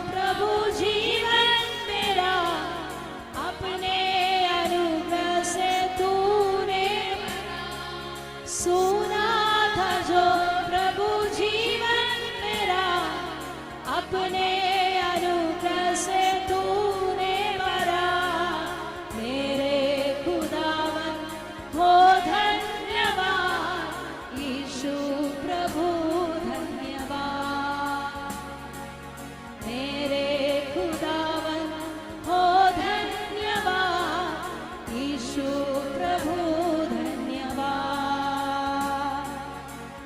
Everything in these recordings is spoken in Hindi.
प्रभु जीवन मेरा, अपने अनुग्रह से तूने सुना था जो प्रभु जीवन मेरा, अपने अनुग्रह से तूने भरा। मेरे खुदावन हो धन्यवाद, यीशु प्रभु धन्यवाद। मेरे खुदावन हो धन्यवाद, यीशु प्रभु धन्यवाद।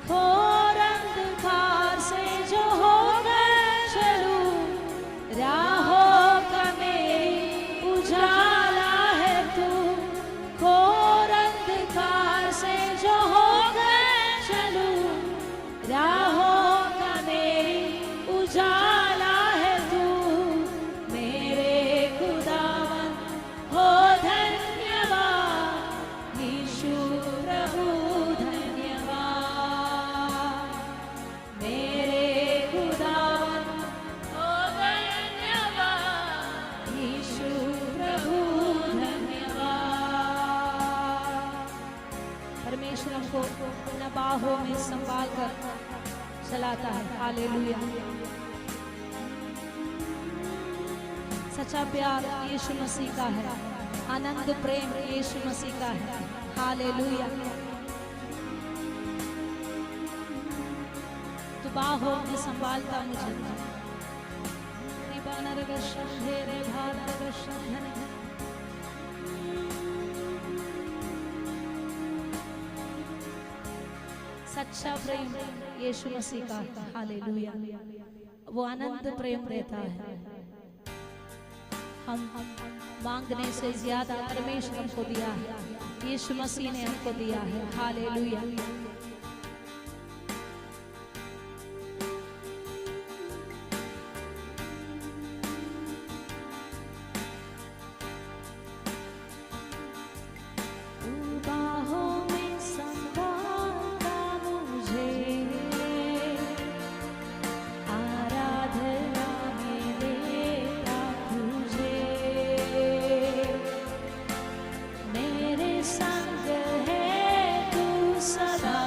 घोर अंधकार से जो होकर चलूं, राहों का मेरी उजाला है तू। घोर अंधकार से जो होकर चलूं, राहों का मेरी उजाला है तू। मेरे खुदावन हो धन्यवाद, यीशु प्रभु धन्यवाद। मेरे खुदावन हो धन्यवाद, यीशु प्रभु धन्यवाद। परमेश्वर हमको अपना बाहों में संभाल कर चलाता है। हालेलुया। सच्चा प्यार यीशु मसीह का है, आनंद प्रेम यीशु मसीह का है। हालेलुया। तू बाहों में संभालता मुझे। सच्चा प्रेम यीशु मसीह का। हालेलुया। वो आनंद प्रेम रहता है। हम मांगने से ज्यादा परमेश्वर हमको दिया है, यीशु मसीह ने हमको दिया है। हालेलुया। बाहों में संभालता मुझे, आराधना में देता तुझे। मेरे संग है तू सदा,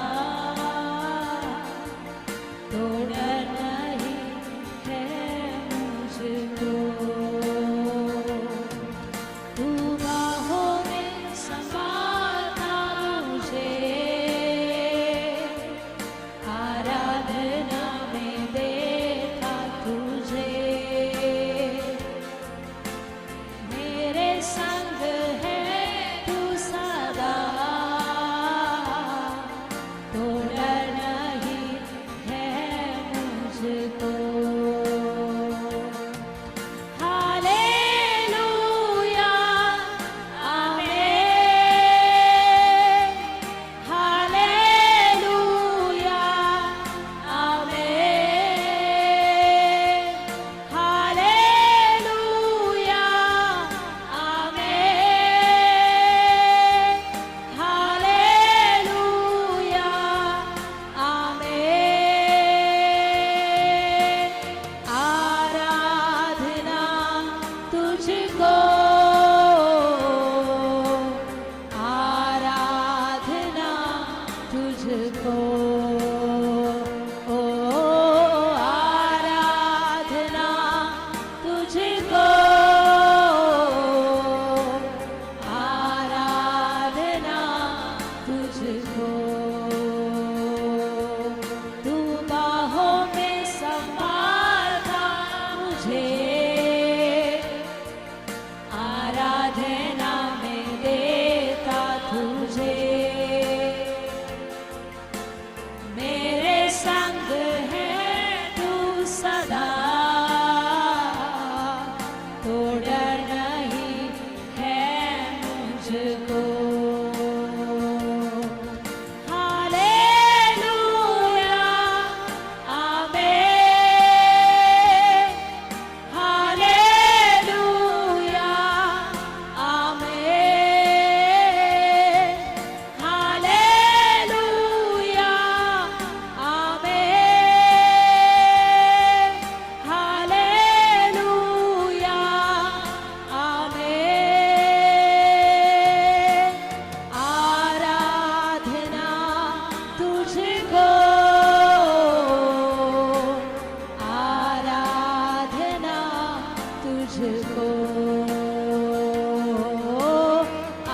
तुझको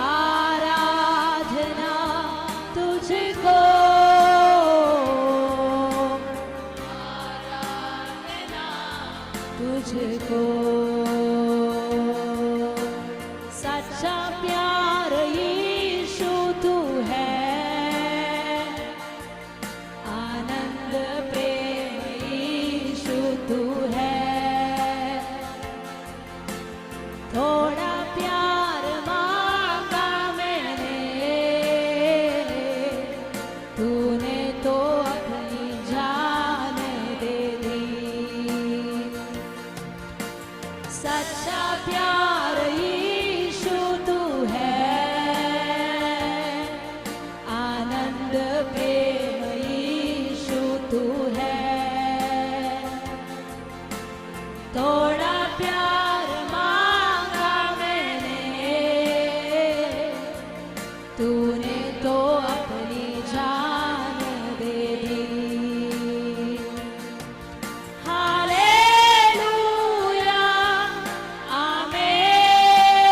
आराधना, तुझको आराधना, तुझको सच्चा प्यार यीशु तू है, आनंद प्रेम यीशु तू है। थोड़ा प्यार मांगा मैंने, तूने तो अपनी जान दे दी। सच्चा प्यार यीशु तू है, आनंद प्रेम यीशु तू है। थोड़ा प्यार मांगा मैंने, तूने तो अपनी जान दे दी। हालेलुया, आमेन।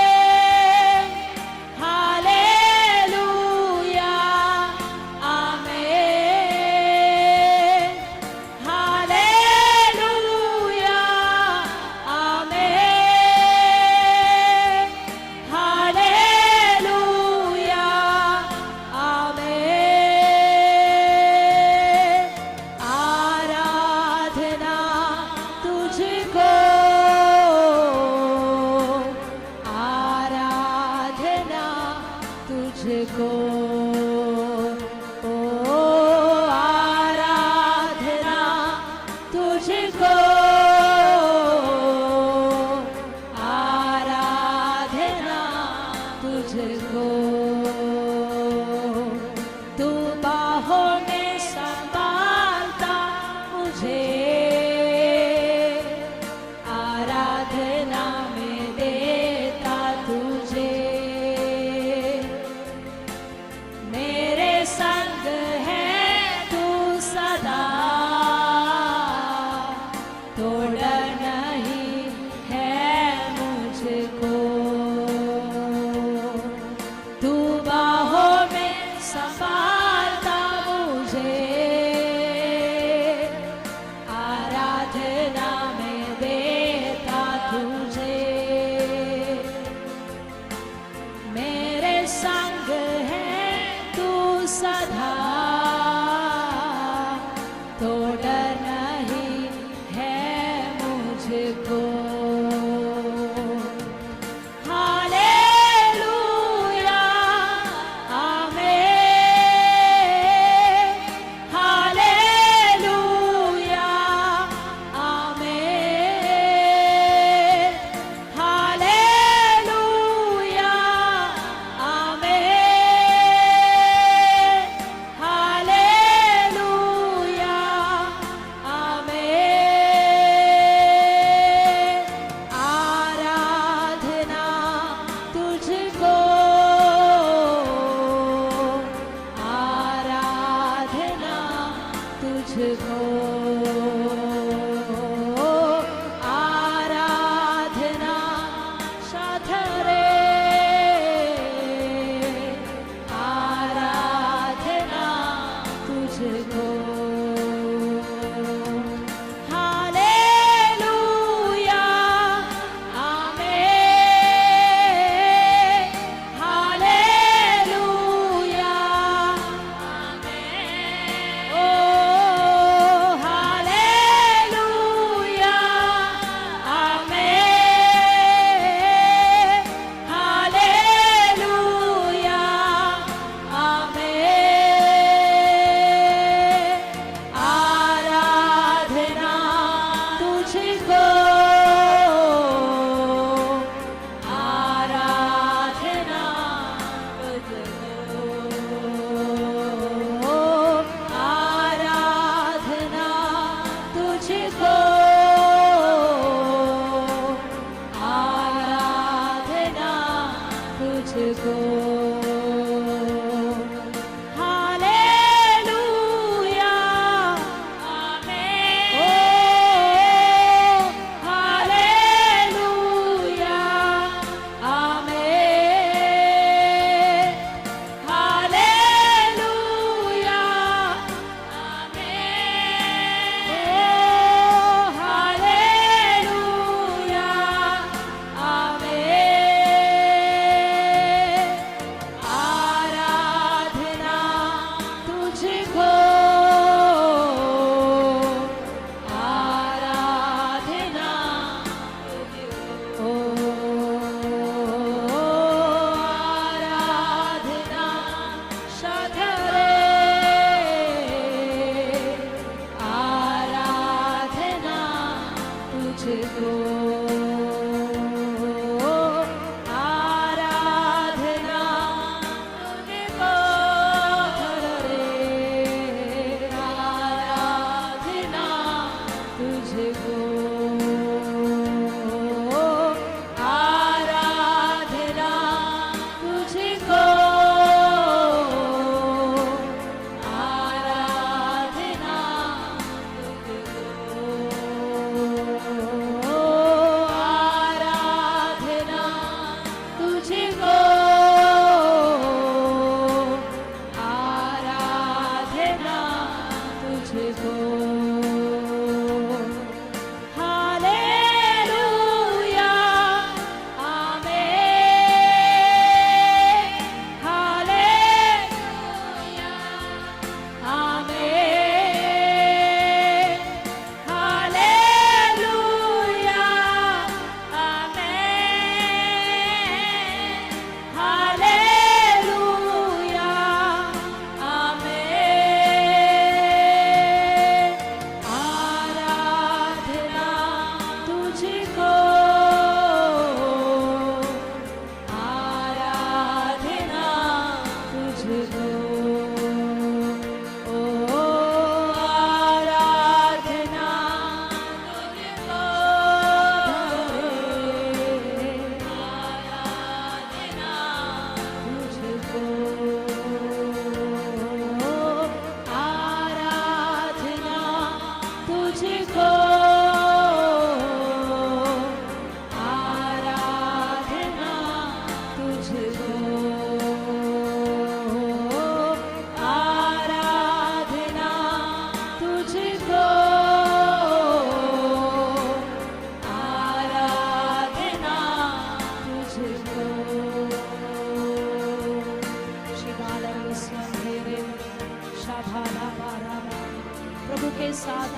साथ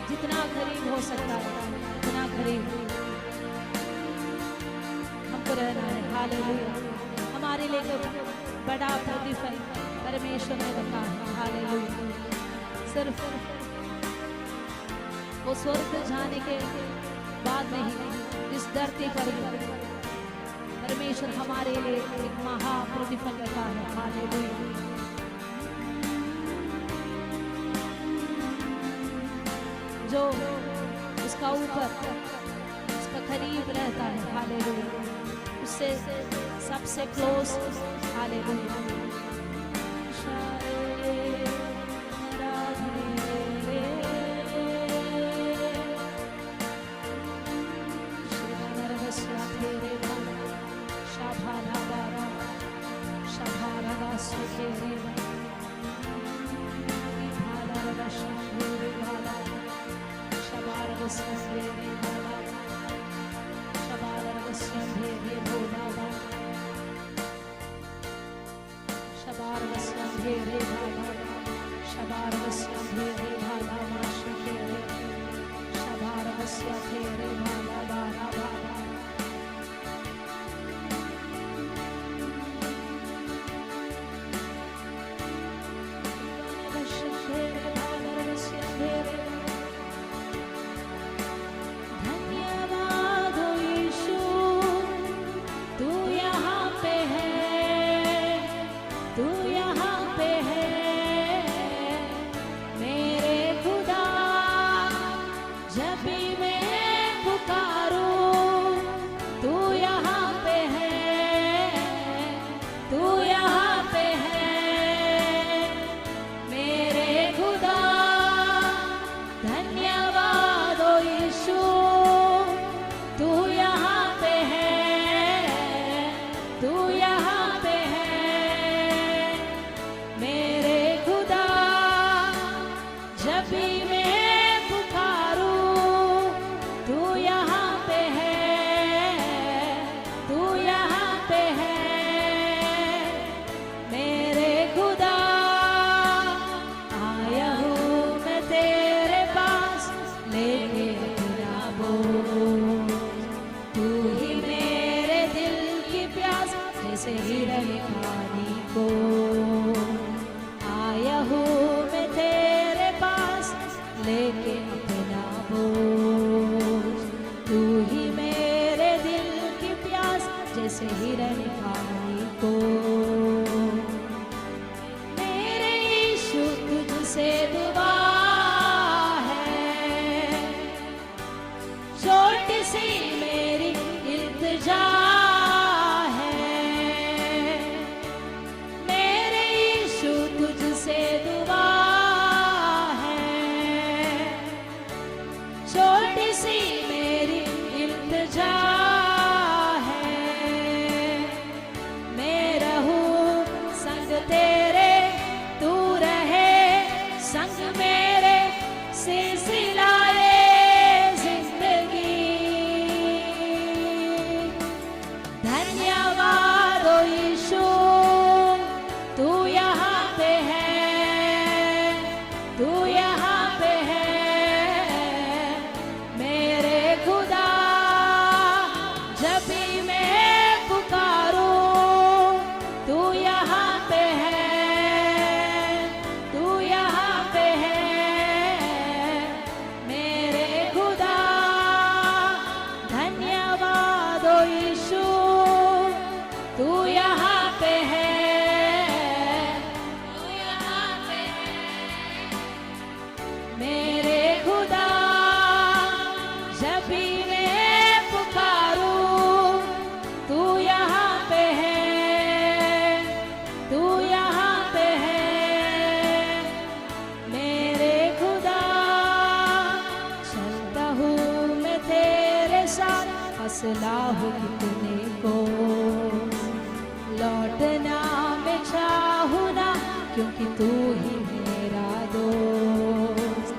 जितना करीब हो सकता है उतना करीब हमको रहना है। हालेलुया। हमारे लिए तो बड़ा प्रतिफल परमेश्वर ने रखा है। हालेलुया। सिर्फ वो स्वर्ग जाने के बाद नहीं, इस धरती पर परमेश्वर हमारे लिए एक महा प्रतिफल रखा है। हालेलुया। जो उसका ऊपर उसका करीब रहता है। हालेलुया। उससे सबसे क्लोज। हालेलुया। हौसला हो कितने को लौटना मैं चाहूँ ना, क्योंकि तू ही मेरा दोस्त।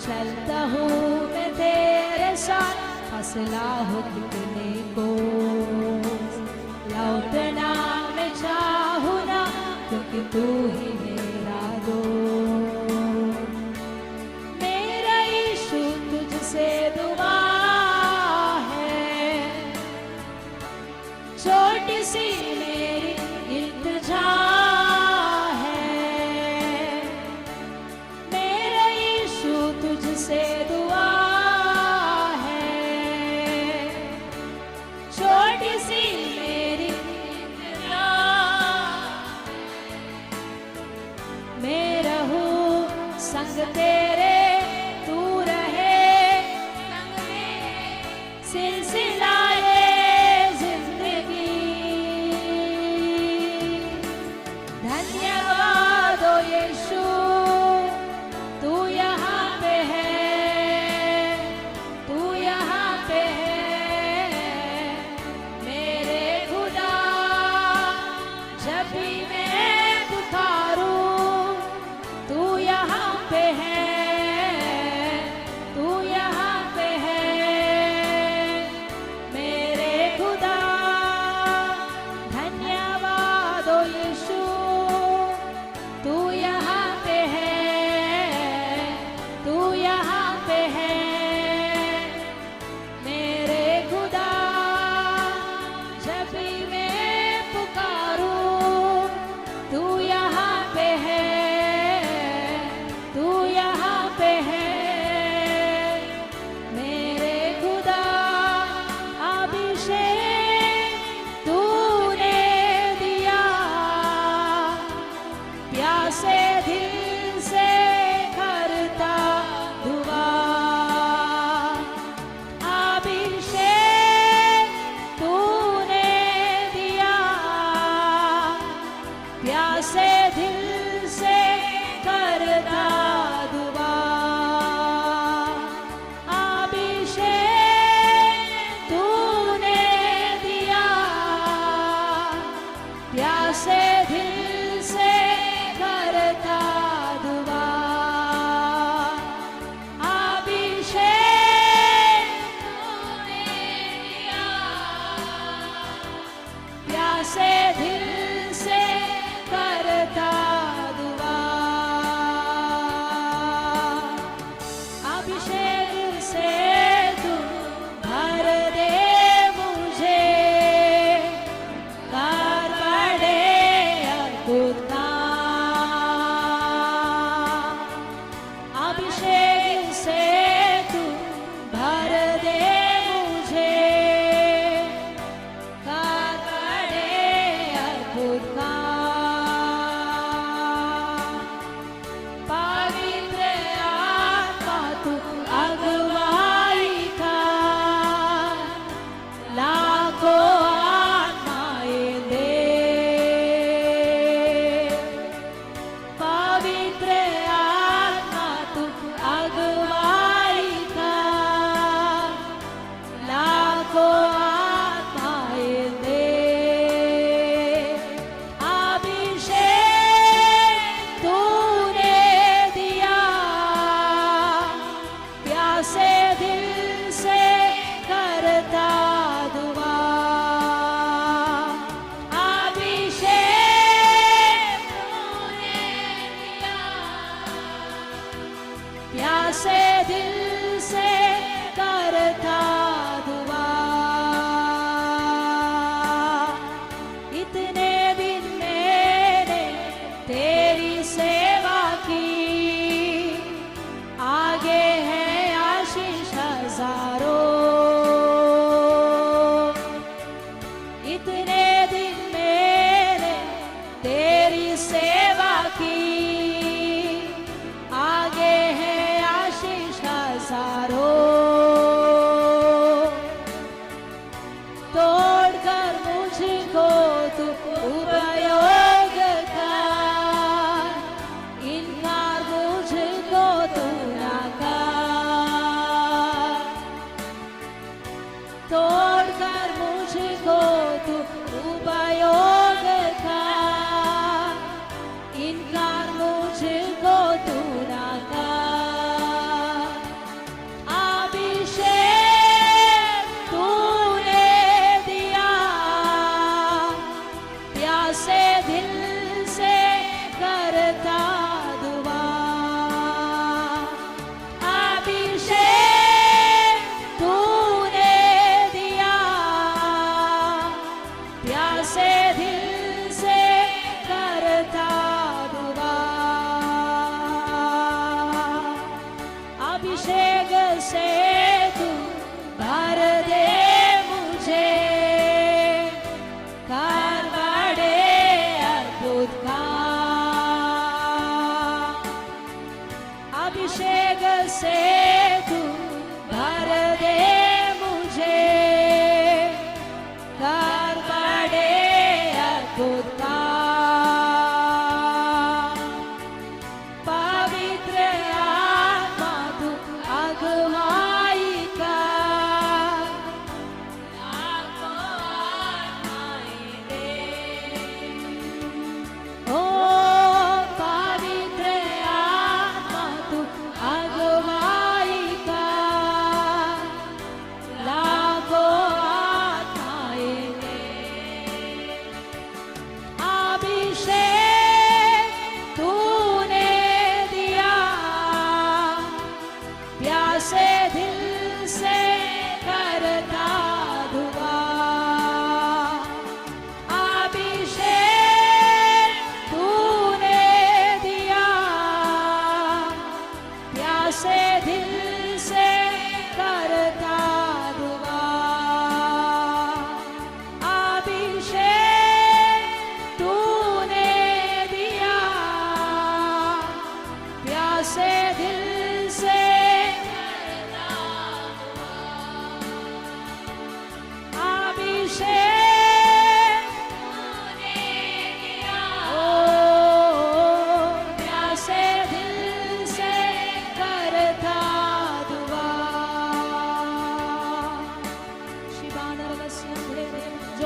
चलता हूँ मैं तेरे साथ, हौसला हो कितने को लौटना मैं चाहूँ ना, क्योंकि तू ही मेरा दोस्त। सी मेरी इल्तिजा है, मेरे यीशु तुझसे दुआ है, छोटी सी मेरी इल्तिजा, मैं रहूं संग तेरे, तू रहे संग में, सिलसिलाए जिंदगी। धन्यवाद ओ यीशु, तू यहाँ पे है, तू यहाँ पे है मेरे खुदा। जब भी मैं पुकारूं तू यहाँ पे है, तू यहाँ पे है।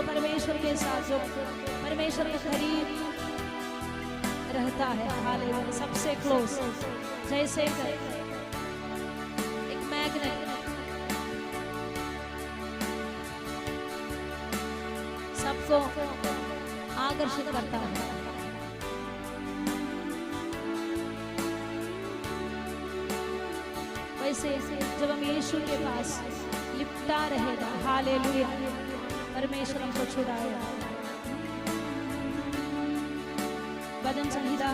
परमेश्वर के साथ जो परमेश्वर के करीब रहता है, हालेलुया, सबसे क्लोज, जैसे एक मैग्नेट सबको आकर्षित करता है, वैसे जब हम यीशु के पास लिपटा रहेगा, हालेलुया, परमेश्वर हमको छुड़ाएगा। भजन संहिता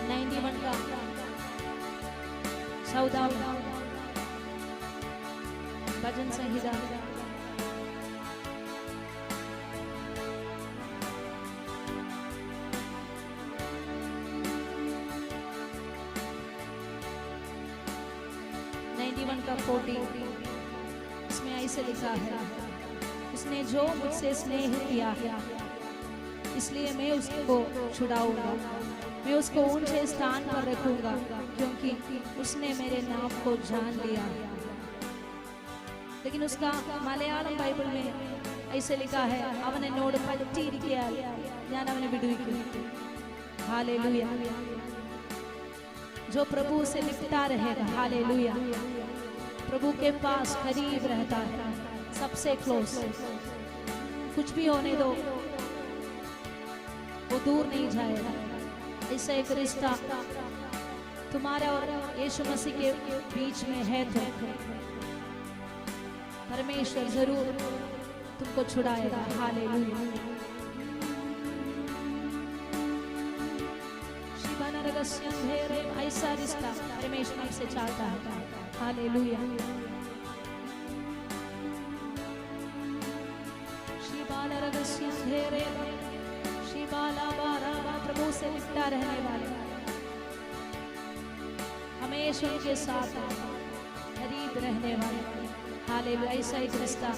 91 का 14वां भजन संहिता का 40, इसमें ऐसे लिखा है, उसने जो मुझसे स्नेह किया है इसलिए मैं उसको छुड़ाऊंगा, मैं उसको ऊंचे स्थान पर रखूंगा, क्योंकि उसने मेरे नाम को जान लिया। लेकिन उसका मलयालम बाइबल में ऐसे लिखा है, അവനെ എന്നോട് പറ്റിയിരിക്കാൻ ഞാൻ അവനെ വിടുവിക്കും। हालेलुया, जो प्रभु से लिपटा रहेगा, हालेलुया, प्रभु के पास करीब रहता है, सबसे क्लोज, कुछ भी होने दो वो दूर नहीं जाएगा। ऐसा एक रिश्ता तुम्हारा और यीशु मसीह के बीच में है तो परमेश्वर जरूर तुमको छुड़ाएगा। हालेलुया, ऐसा रिश्ता परमेश्वर से चाहता है। हालेलुया, प्रभु से लिपटा रहने वाले हमेशा उनके साथ करीब रहने वाले, हालेलुया, ऐसा एक रिश्ता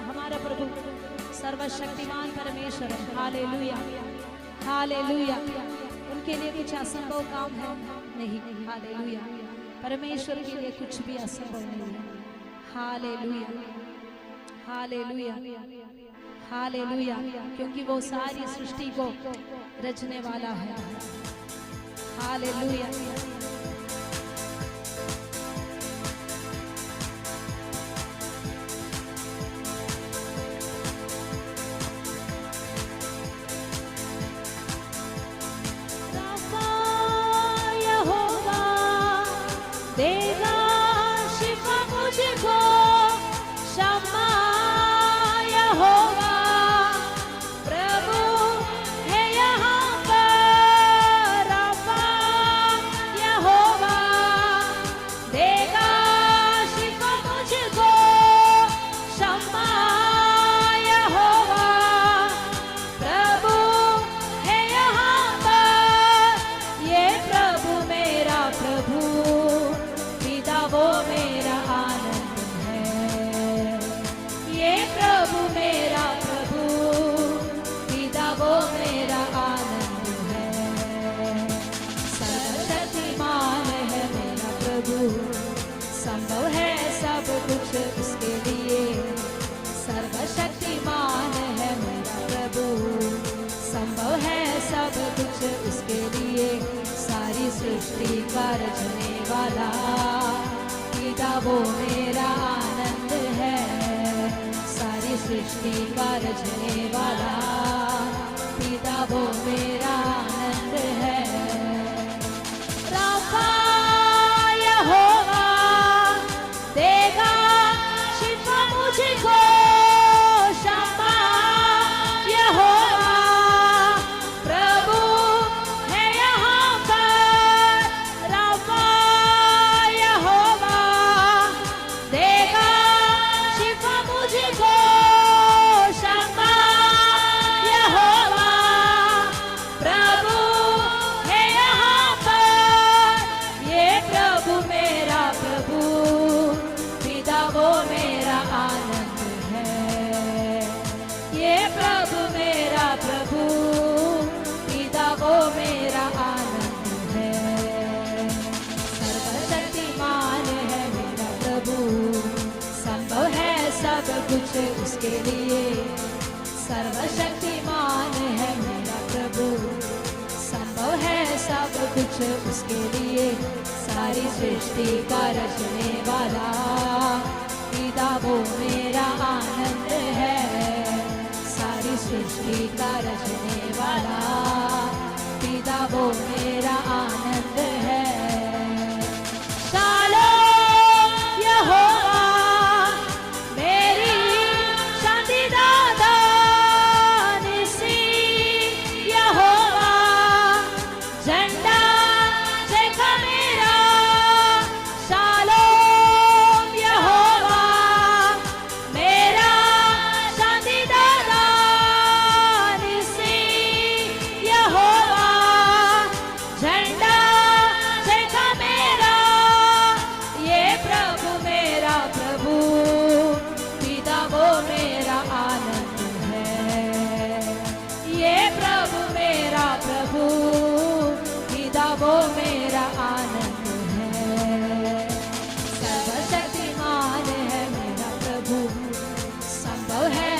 हमारा प्रभु सर्वशक्तिमान परमेश्वर है। हालेलुया, हालेलुया, उनके लिए कुछ असंभव काम है नहीं। हालेलुया, परमेश्वर के लिए कुछ भी असंभव नहीं है। हालेलुया, हालेलुया, हालेलुया, क्योंकि वो सारी सृष्टि को रचने वाला है। हालेलुया, संभव है सब कुछ उसके लिए, सर्वशक्तिमान है मेरा प्रभु, संभव है सब कुछ उसके लिए, सारी सृष्टि का रचने वाला पिता वो मेरा आनंद है, सारी सृष्टि का रचने वाला पिता वो मेरा आनंद है। कुछ उसके लिए, सर्वशक्तिमान है मेरा प्रभु, संभव है सब कुछ उसके लिए। सारी सृष्टि का रचने वाला पिता वो मेरा आनंद है, सारी सृष्टि का रचने वाला पिता वो मेरा आनंद है। शालोम यहोवा मेरी शांति दाता, निसी यहोवा झंडा देखा मेरा। शालोम यहोवा मेरा शांति दाता, निसी यहोवा झंडा देखा मेरा। ये प्रभु मेरा प्रभु पिता वो मेरा आनंद है, ये प्रभु मेरा प्रभु पिता वो मेरा आनंद है। सर्वशक्तिमान है मेरा प्रभु, संभव है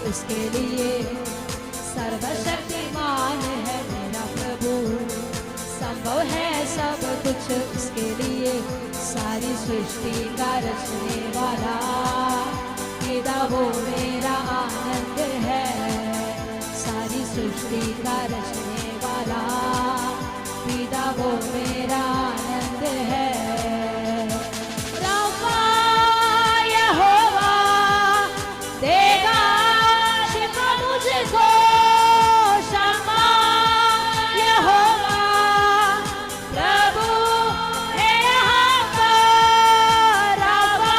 उसके लिए, सर्वशक्तिमान है मेरा प्रभु, संभव है सब कुछ उसके लिए। सारी सृष्टि का रचने वाला पिता वो मेरा आनंद है, सारी सृष्टि का रचने वाला पिता वो मेरा आनंद है। राफा यहोवा देगा शिफा मुझको, शम्मा यहोवा प्रभु है यहाँ पर। राफा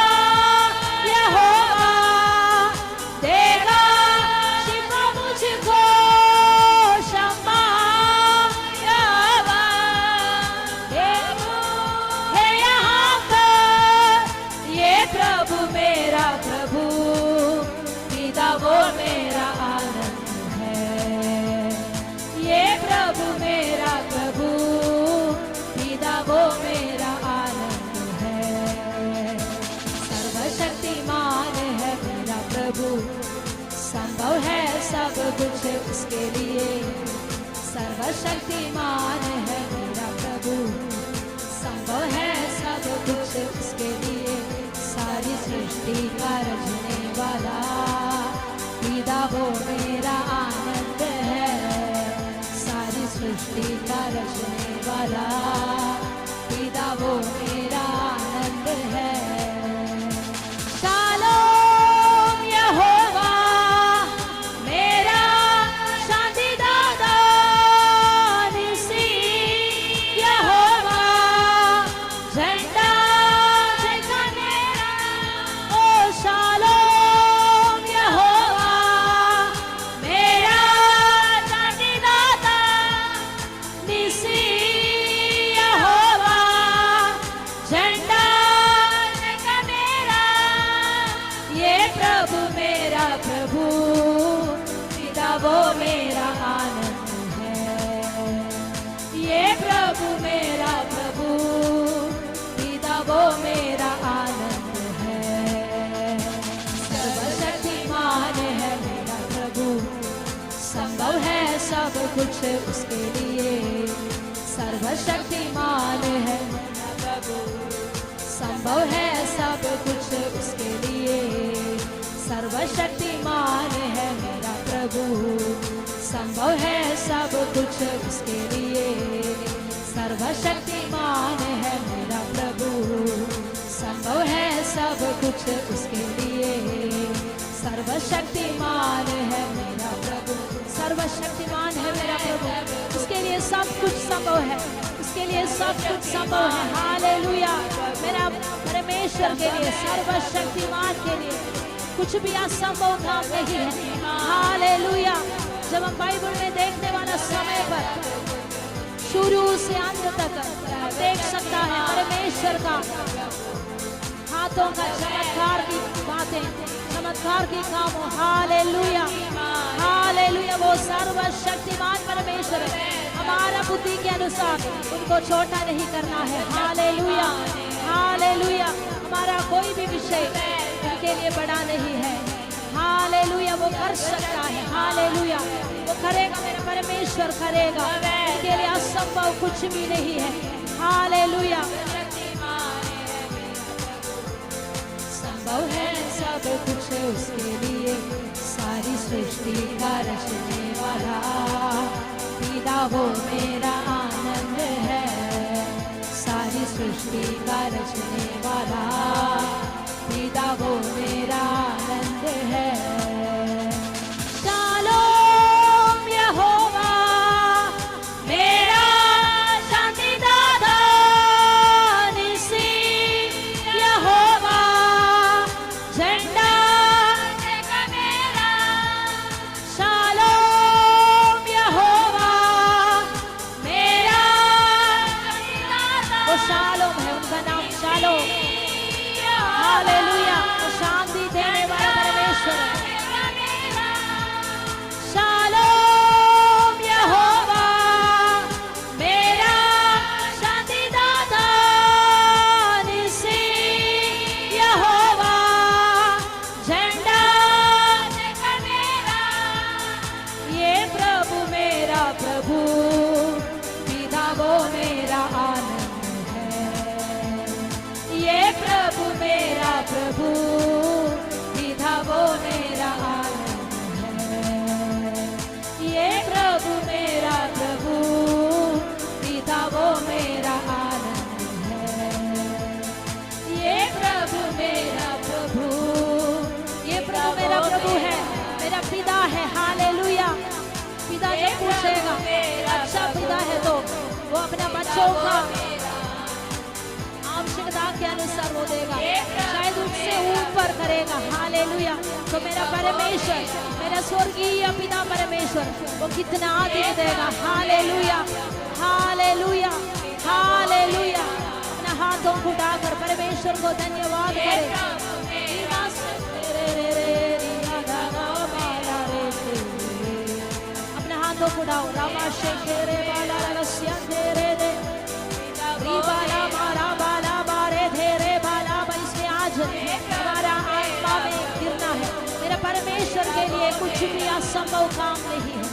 यहोवा देगा शिफा मुझको, शम्मा यहोवा है यहाँ पर। ये प्रभु मेरा प्रभु पिता वो मेरा आनंद है, ये प्रभु मेरा प्रभु पिता वो मेरा आनंद है। सर्वशक्तिमान है मेरा प्रभु, संभव है सब कुछ उसके लिए, सर्वशक्तिमान है मेरा प्रभु, संभव है सब कुछ उसके लिए। सारी सृष्टि का रचने वाला पिता वो मेरा आनंद है, सारी सृष्टि का रचने वाला पिता वो मेरा आनंद है। शालोम यहोवा मेरा शांति दाता, निसी यहोवा झंडा देखा मेरा। ओ शालोम यहोवा मेरा शांति दाता, निसी यहोवा झंडा देखा मेरा। ये प्रभु मेरा प्रभु पिता वो मेरा आनंद है, ये प्रभु मेरा प्रभु पिता वो मेरा आनंद है। सर्वशक्तिमान है मेरा प्रभु, संभव है सब कुछ उसके लिए, सर्वशक्तिमान है मेरा प्रभु, संभव है सब कुछ उसके लिए। सर्वशक्तिमान है मेरा प्रभु, संभव है सब कुछ उसके लिए। सर्वशक्तिमान है मेरा प्रभु, संभव है सब कुछ उसके लिए। सर्वशक्तिमान है मेरा प्रभु, सर्वशक्तिमान है मेरा प्रभु, उसके लिए सब कुछ संभव है, उसके लिए सब कुछ संभव है। हालेलुया। मेरा परमेश्वर के लिए, सर्वशक्तिमान के लिए कुछ भी असंभव काम नहीं है। हालेलुया। जब हम बाइबल में देखने वाला समय पर शुरू से अंत तक देख सकता है परमेश्वर का हाथों का चमत्कार की बातें, चमत्कार की काम। Hallelujah, hallelujah. वो सर्वशक्तिमान परमेश्वर है। हमारा बुद्धि के अनुसार उनको छोटा नहीं करना है। Hallelujah, hallelujah. हमारा कोई भी विषय उनके लिए बड़ा नहीं है। हालेलुया, वो कर सकता है। हालेलुया, वो करेगा, मेरा परमेश्वर करेगा। उनके लिए असंभव कुछ भी नहीं है। हालेलुया, संभव है सब कुछ उसके लिए, सारी सृष्टि का रचने वाला पिता वो मेरा आनंद है। सारी सृष्टि का रचने वाला पिता वो मेरा आनंद है। शालोम यहोवा मेरा शांति दाता, निसी यहोवा झंडा मेरा। शालोम यहोवा मेरा वो शालोम है, उनका नाम शालोम। हालेलुया, वो शांति देने वाला परमेश्वर है। शालोम यहोवा मेरा शांति दाता, निसी यहोवा झंडा मेरा। ये प्रभु मेरा प्रभु पिता वो मेरा आनंद है। ये प्रभु मेरा प्रभु पिता वो मेरा आनंद है। ये प्रभु मेरा प्रभु पिता वो मेरा आनंद है। ये प्रभु मेरा प्रभु, ये प्रभु मेरा प्रभु है, मेरा पिता है। हालेलुया, पिता जब पूछेगा अच्छा पिता है तो वो अपने बच्चों का आवश्यकता के अनुसार वो देगा, शायद उससे ऊपर करेगा। हालेलुया, तो मेरा परमेश्वर, मेरा स्वर्गीय पिता परमेश्वर वो कितना अधिक देगा। Hallelujah, hallelujah, hallelujah. अपने हाथों को उठाकर परमेश्वर को धन्यवाद करें। अपने हाथों को उठाओ। रामा शेखेरे बाला रस्या तेरे दे बाला मारा बाला बारे धेरे बाला। इसमें आज हमारा आत्मा में गिरना है। मेरे परमेश्वर के लिए कुछ भी असंभव काम नहीं है।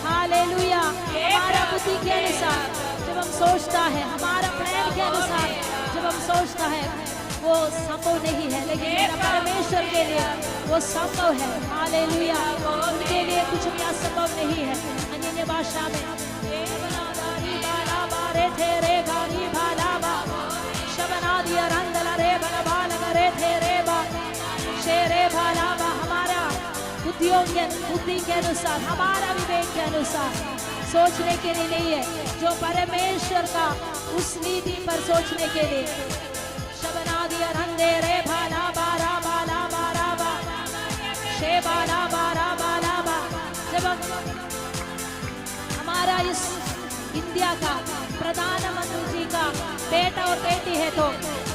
हालेलुया, हमारा बुद्धि के अनुसार जब हम सोचता है, हमारा प्लान के अनुसार जब हम सोचता है वो संभव नहीं है, लेकिन मेरा परमेश्वर के लिए वो संभव है। हालेलुया, उनके लिए कुछ भी असंभव नहीं है। अन्य भाषा में तेरे गारी भाला बा शबना दिया रंगला रे बलबाल करे तेरे बा शेरे भाला बा। हमारा बुद्धियों के बुद्धि के अनुसार, हमारा विवेक के अनुसार सोचने के लिए नहीं है, जो परमेश्वर का उस नीति पर सोचने के लिए। शबना दिया रंगे रे भाला बारा बाला बारा बा शे बाला बारा बाला बा। जब हमारा इस इंडिया का प्रधानमंत्री जी का बेटा और बेटी है तो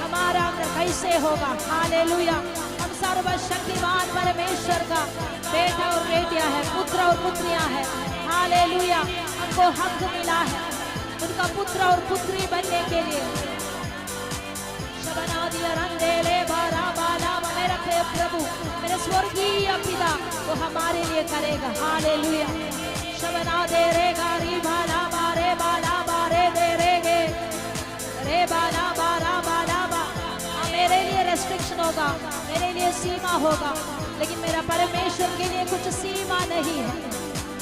हमारा अंदर कैसे होगा। हालेलुया, हम सर्वशक्तिमान परमेश्वर का बेटा और बेटियां हैं, पुत्र और पुत्रियां हैं। हालेलुया, हमको हक मिला है उनका पुत्र और पुत्री बनने के लिए। शबना दिया रंगेले बारा बाला, मेरा प्रभु, मेरे स्वर्गीय पिता वो हमारे लिए करेगा। हालेलुया, शबना दे रे गारी बाला बारे बाला बारे दे रे गे रे बाला बारा बाला बा। मेरे लिए रेस्ट्रिक्शन होगा, मेरे लिए सीमा होगा, लेकिन मेरा परमेश्वर के लिए कुछ सीमा नहीं है।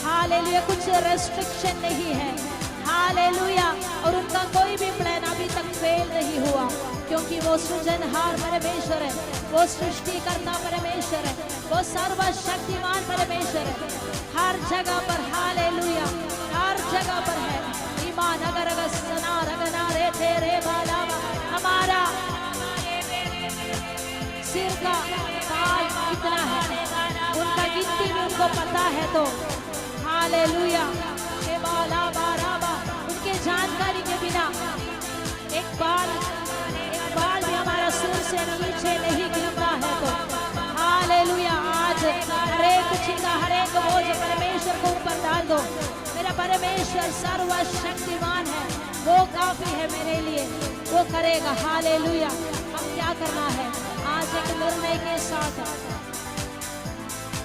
हालेलुया, कुछ रेस्ट्रिक्शन नहीं है। हालेलुया, और उनका कोई भी प्लान अभी तक फेल नहीं हुआ, क्योंकि वो सृजनहार परमेश्वर है, वो सृष्टिकर्ता परमेश्वर है, वो सर्वशक्तिमान परमेश्वर है। हर जगह पर हालेलुया, हर जगह पर है। ईमान अगर सना रगना रे तेरे बाला, हमारा सिर का बाल कितना है उनका गिनती भी उनको पता है। तो हालेलुया, के बाला बारा बा, उनके जानकारी के बिना एक बाल भी हमारा सिर से नीचे नहीं गिरता है। तो हालेलुया, आज हरेक चिंता हरेक बोझ परमेश्वर को ऊपर डाल दो। मेरा परमेश्वर सर्वशक्तिमान है, वो काफी है मेरे लिए, वो करेगा। हालेलुया, हम क्या करना है आज आज एक निर्णय के साथ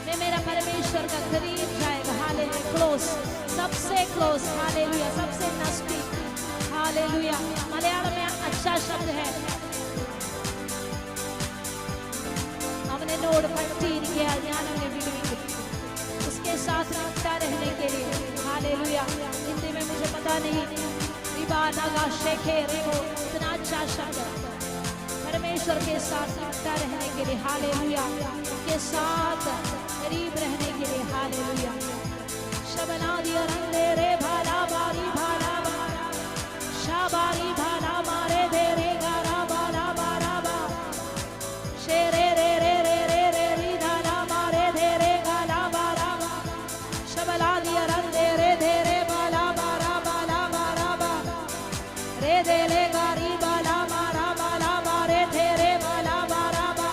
मैं मेरा परमेश्वर का करीब जाएगा। हालेलुया, क्लोज, सबसे क्लोज, हालेलुया, सबसे नजदीक, हालेलुया। मलयालम में अच्छा शब्द है, हमने नोड पट्टी किया ज्ञान में बिल्कुल उसके साथ रखता रहने के लिए, हालेलुया। हिंदी में मुझे पता नहीं, रिबा नागा शेखे रेगो, इतना अच्छा शब्द परमेश्वर के साथ रखता रहने के लिए, हालेलुया, के साथ करीब रहने के लिए, हालेलुया। शबना दिया रंगे रे भाला बारी भाला बारा शाबारी भाला मारे दे रे गारा बारा बारा बा शेरे रे रे रे रे रे री धारा मारे दे रे गाला बारा बा शबला दिया रंगे रे दे रे बाला बारा बाला बारा बा रे दे ले गारी बाला मारा बाला मारे दे रे बाला बारा बा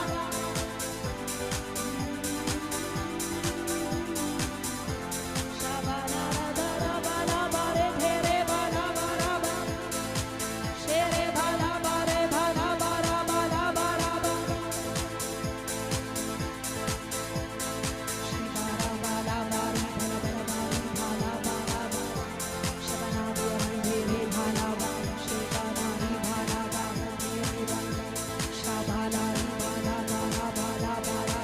शाबाला बारा बाला मारे दे रे बाला बारा बा शेरे बाला मारे बाला बारा बाला बारा बा शिबारा बाला बारी बाला बारी बाला बाला बा शबना दिया रंगे रे बाला बा शेबारा री बाला बाला रे बाला शाबाला री बाला बाला बाला बाला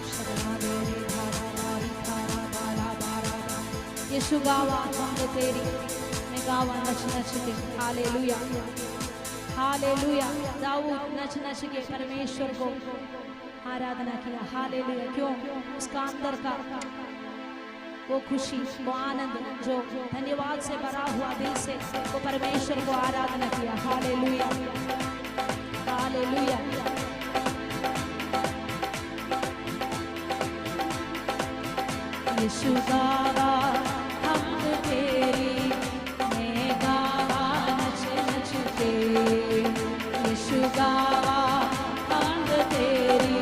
शबना दे रे बाला बारी बाला बाला बाला बा यीशु गावा हम तेरी मैं गावा नच नच के, हालेलुया, हालेलुया। दाऊद नच नच के परमेश्वर को आराधना किया, हालेलुया। क्यों? उसका अंदर का वो खुशी, वो आनंद जो धन्यवाद से भरा हुआ दिल से वो परमेश्वर को आराधना किया, हालेलुया, हालेलुया। यीशु गावा हम तेरी मैं गावा नच नच के, यीशु गावा हम तेरी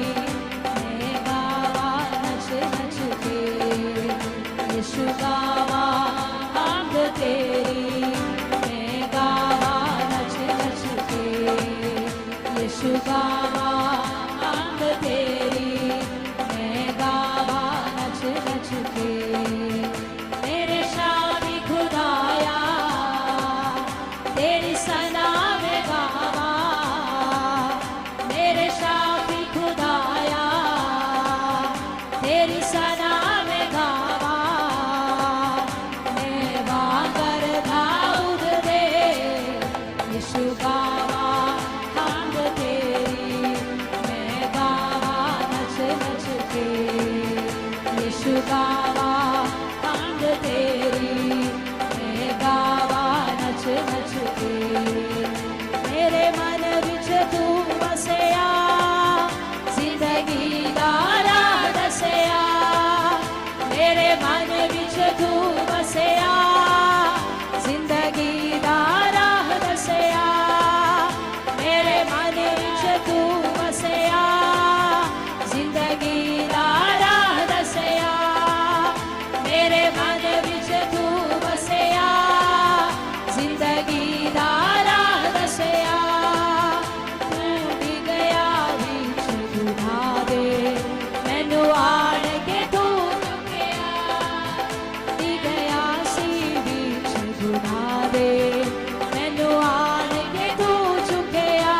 मैं गावा नच नच के, यीशु गावा हम तेरी मैं गावा नच नच के, यीशु गावा हम तेरी मैं गावा नच नच के। मेरे शादी खुदाया तेरी सना में गावा, मेरे शादी खुदाया तेरी सना में गावा, मैं वागर दाऊद दे यीशु गावा हम तेरी मैं गावा नच नच के, यीशु गावा हम तेरी मैं गावा नच नच के। मेरे मन विच तू बसया जिंदगी दा राह दसया, मेरे मन विच तू बसया जिंदगी दा राह दसया, मेरे मन विच तू बसया जिंदगी दा राह दसया, मेरे मन विच तू बसया जिंदगी दा राह दसया। तू भी गया विच गुना दे मैनू आड़ के तू चुकिया, भी गया सी विच गुना दे मैनू आड़ के तू चुकिया,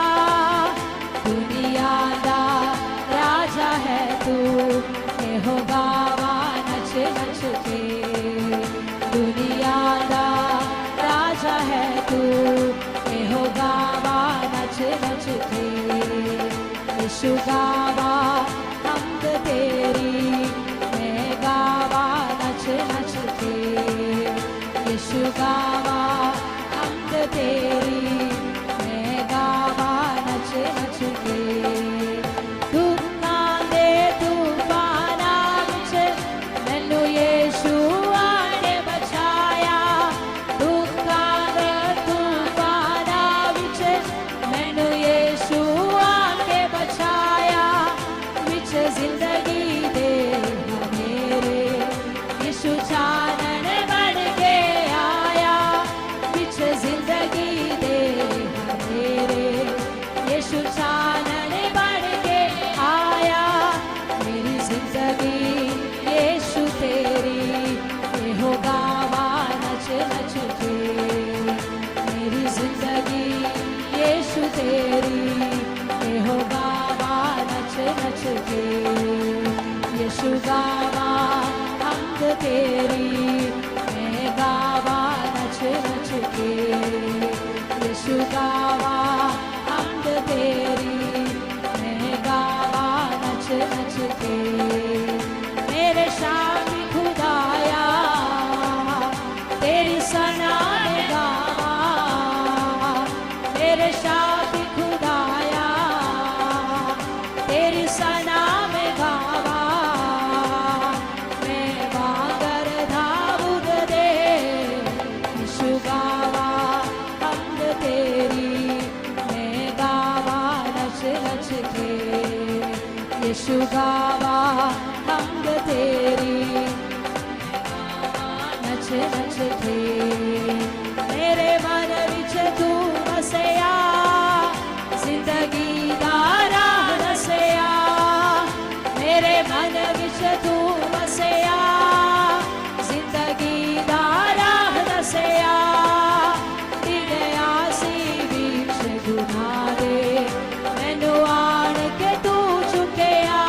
दुनिया दा राजा है तू एहो गावा नच नच के, दुनिया दा राजा है तू एहो गावा नच नच के, यीशु गावा हमद तेरी मैं गावा नच नच के, यीशु गावा हमद तेरी मैं गावा नच नच के। दुखां दे तूफानां विच मैनू यीशु आने बचाया, दुखां दे तूफानां विच मैनू यीशु आके बचाया, तेरी, ये हो गावा नच नच के। यीशु गावा हमद तेरी, मैं गावा नच नच के। यीशु गावा हमद तेरी, मैं गावा नच नच के। मेरे शामी खुदाया तेरी सना में गावा, मेरे शामी खुदाया तेरी सना में गावा। मैं वागर दाऊद दे, यीशु गावा हमद तेरी, मैं गावा नच नच के। यीशु गावा हमद तेरी, नच नच के। मेरे मन विच तू वसया, जिंदगी दा राह दसया। मेरे मन विच तू वसया, जिंदगी दा राह दसया। दिलया सी बीच गुनाह दे, मैनू आण के तू चुकया।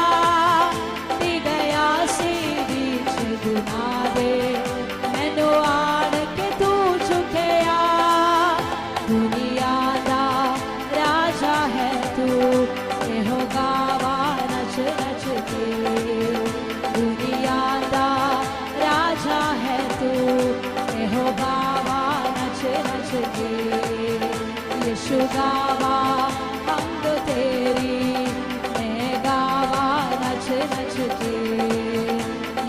दिलया सी बीच गुनाह दे, मैनू आण के तू चुकया। दुनिया दा राजा है तू, एहो गावा नच नच के। दुनिया दा राजा है तू, एहो गावा नच नच के। यीशु गावा हमद तेरी, मैं गावा नच नच के।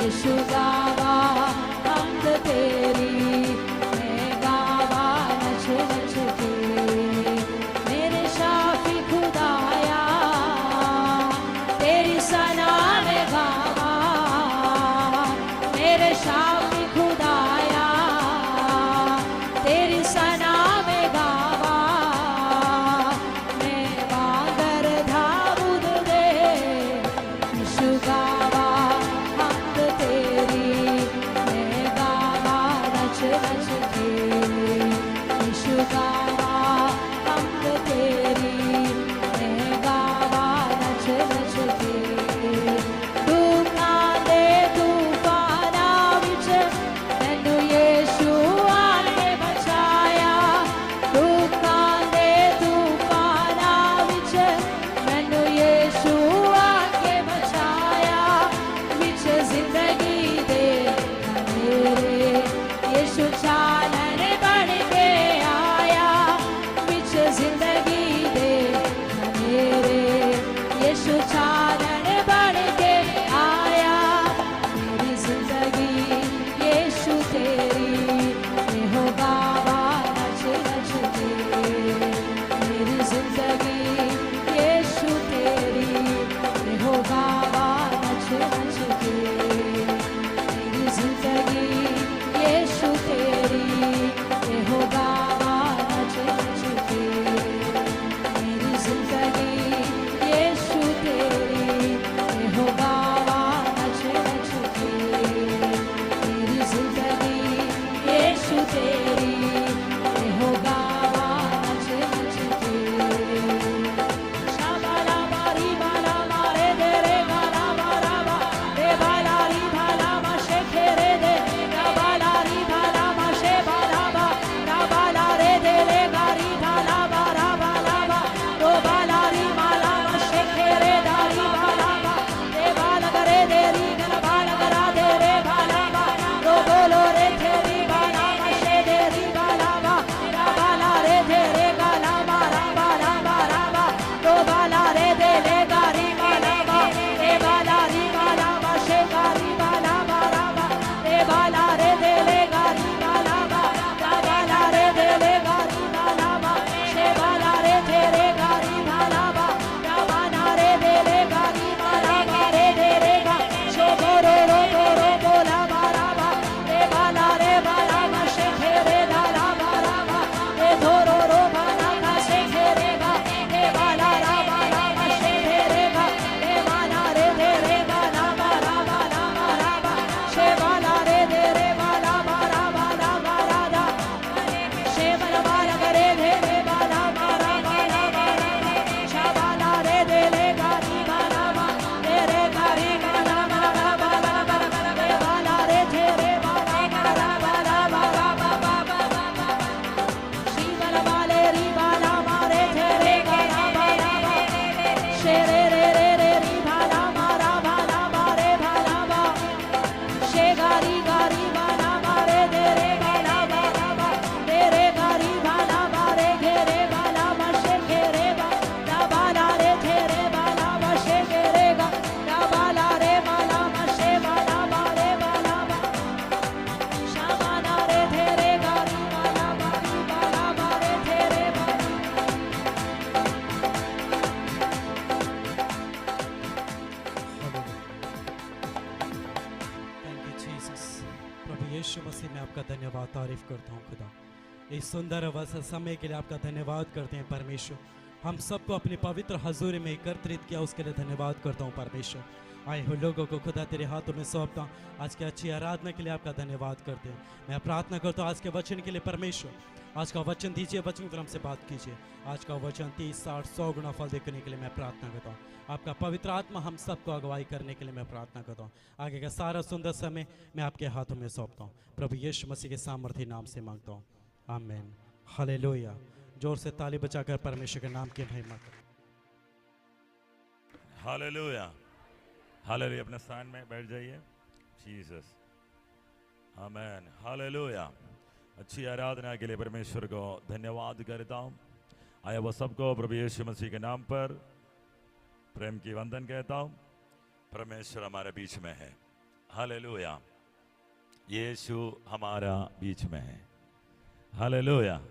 यीशु गावा हमद तेरी, मैं गावा नच नच के। मेरे शाफी खुदाया तेरी सना में गावा, मेरे शाफी खुदाया तेरी सना में गावा। यीशु मसीह में आपका धन्यवाद तारीफ करता हूँ खुदा। इस सुंदर अवसर समय के लिए आपका धन्यवाद करते हैं परमेश्वर। हम सबको अपनी पवित्र हजूरी में एकत्रित किया, उसके लिए धन्यवाद करता हूँ परमेश्वर। आए हुए लोगों को खुदा तेरे हाथों में सौंपता हूँ। आज की अच्छी आराधना के लिए आपका धन्यवाद करते हैं। मैं प्रार्थना करता हूँ आज के वचन के लिए परमेश्वर, आज का वचन दीजिए, वचन पर हमसे बात कीजिए। आज का वचन 30, 60, 100 गुना फल देखने के लिए मैं प्रार्थना करता हूँ। आपका पवित्र आत्मा हम सबको अगुवाई करने के लिए मैं प्रार्थना करता हूँ। आगे का सारा सुंदर समय मैं आपके हाथों में सौंपता हूँ। प्रभु यीशु मसीह के सामर्थ्य नाम से मांगता हूँ, आमीन। हालेलुया। जोर से ताली बजाकर परमेश्वर के नाम की महिमा करें। Hallelujah, hallelujah. अपने स्थान में बैठ जाइए। जीसस, आमीन, हालेलुया। अच्छी आराधना के लिए परमेश्वर को धन्यवाद करता हूँ। आया वो सबको प्रभु यीशु मसीह के नाम पर प्रेम की वंदन कहता हूँ। परमेश्वर हमारे बीच में है। हालेलुया। यीशु हमारा बीच में है। Hallelujah,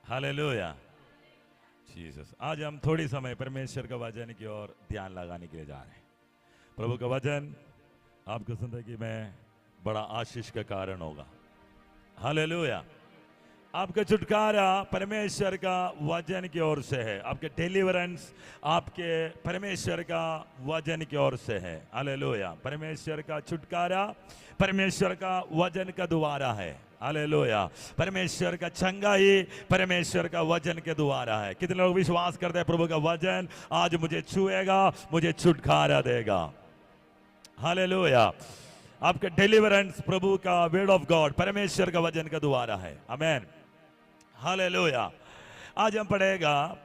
hallelujah. जीसस। आज हम थोड़ी समय परमेश्वर का वचन की ओर ध्यान लगाने के लिए जा रहे हैं। प्रभु का वचन आपकी जिंदगी में बड़ा आशीष का कारण होगा। हालेलुया। आपका छुटकारा परमेश्वर का वचन की ओर से है। आपके डिलीवरेंस आपके परमेश्वर का वचन की ओर से है। हालेलुया। परमेश्वर का छुटकारा परमेश्वर का वचन का द्वारा है। हालेलुया। परमेश्वर का चंगाई परमेश्वर का वचन के द्वारा है। कितने लोग विश्वास करते हैं प्रभु का वचन आज मुझे छुएगा, मुझे छुटकारा देगा। हालेलुया। आपका डिलीवरेंस प्रभु का वर्ड ऑफ गॉड परमेश्वर का वचन का द्वारा है। आमेन, हालेलुया। आज हम पढ़ेगा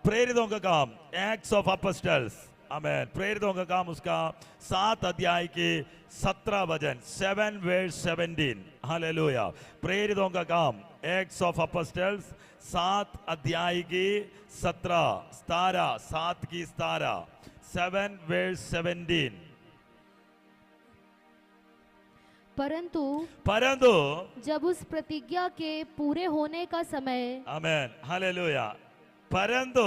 प्रेरितों का काम, एक्ट्स ऑफ अपोस्टल्स। आमेन। प्रेरितों का काम उसका 7 अध्याय के 17 वचन, 7 verse 17। हालेलुया। प्रेरितों का काम, एक्ट्स ऑफ अपोस्टल्स 7 अध्याय की 17, 7 की 17, 7 verse 17। परंतु जब उस प्रतिज्ञा के पूरे होने का समय, आमेन, हालेलुया। परंतु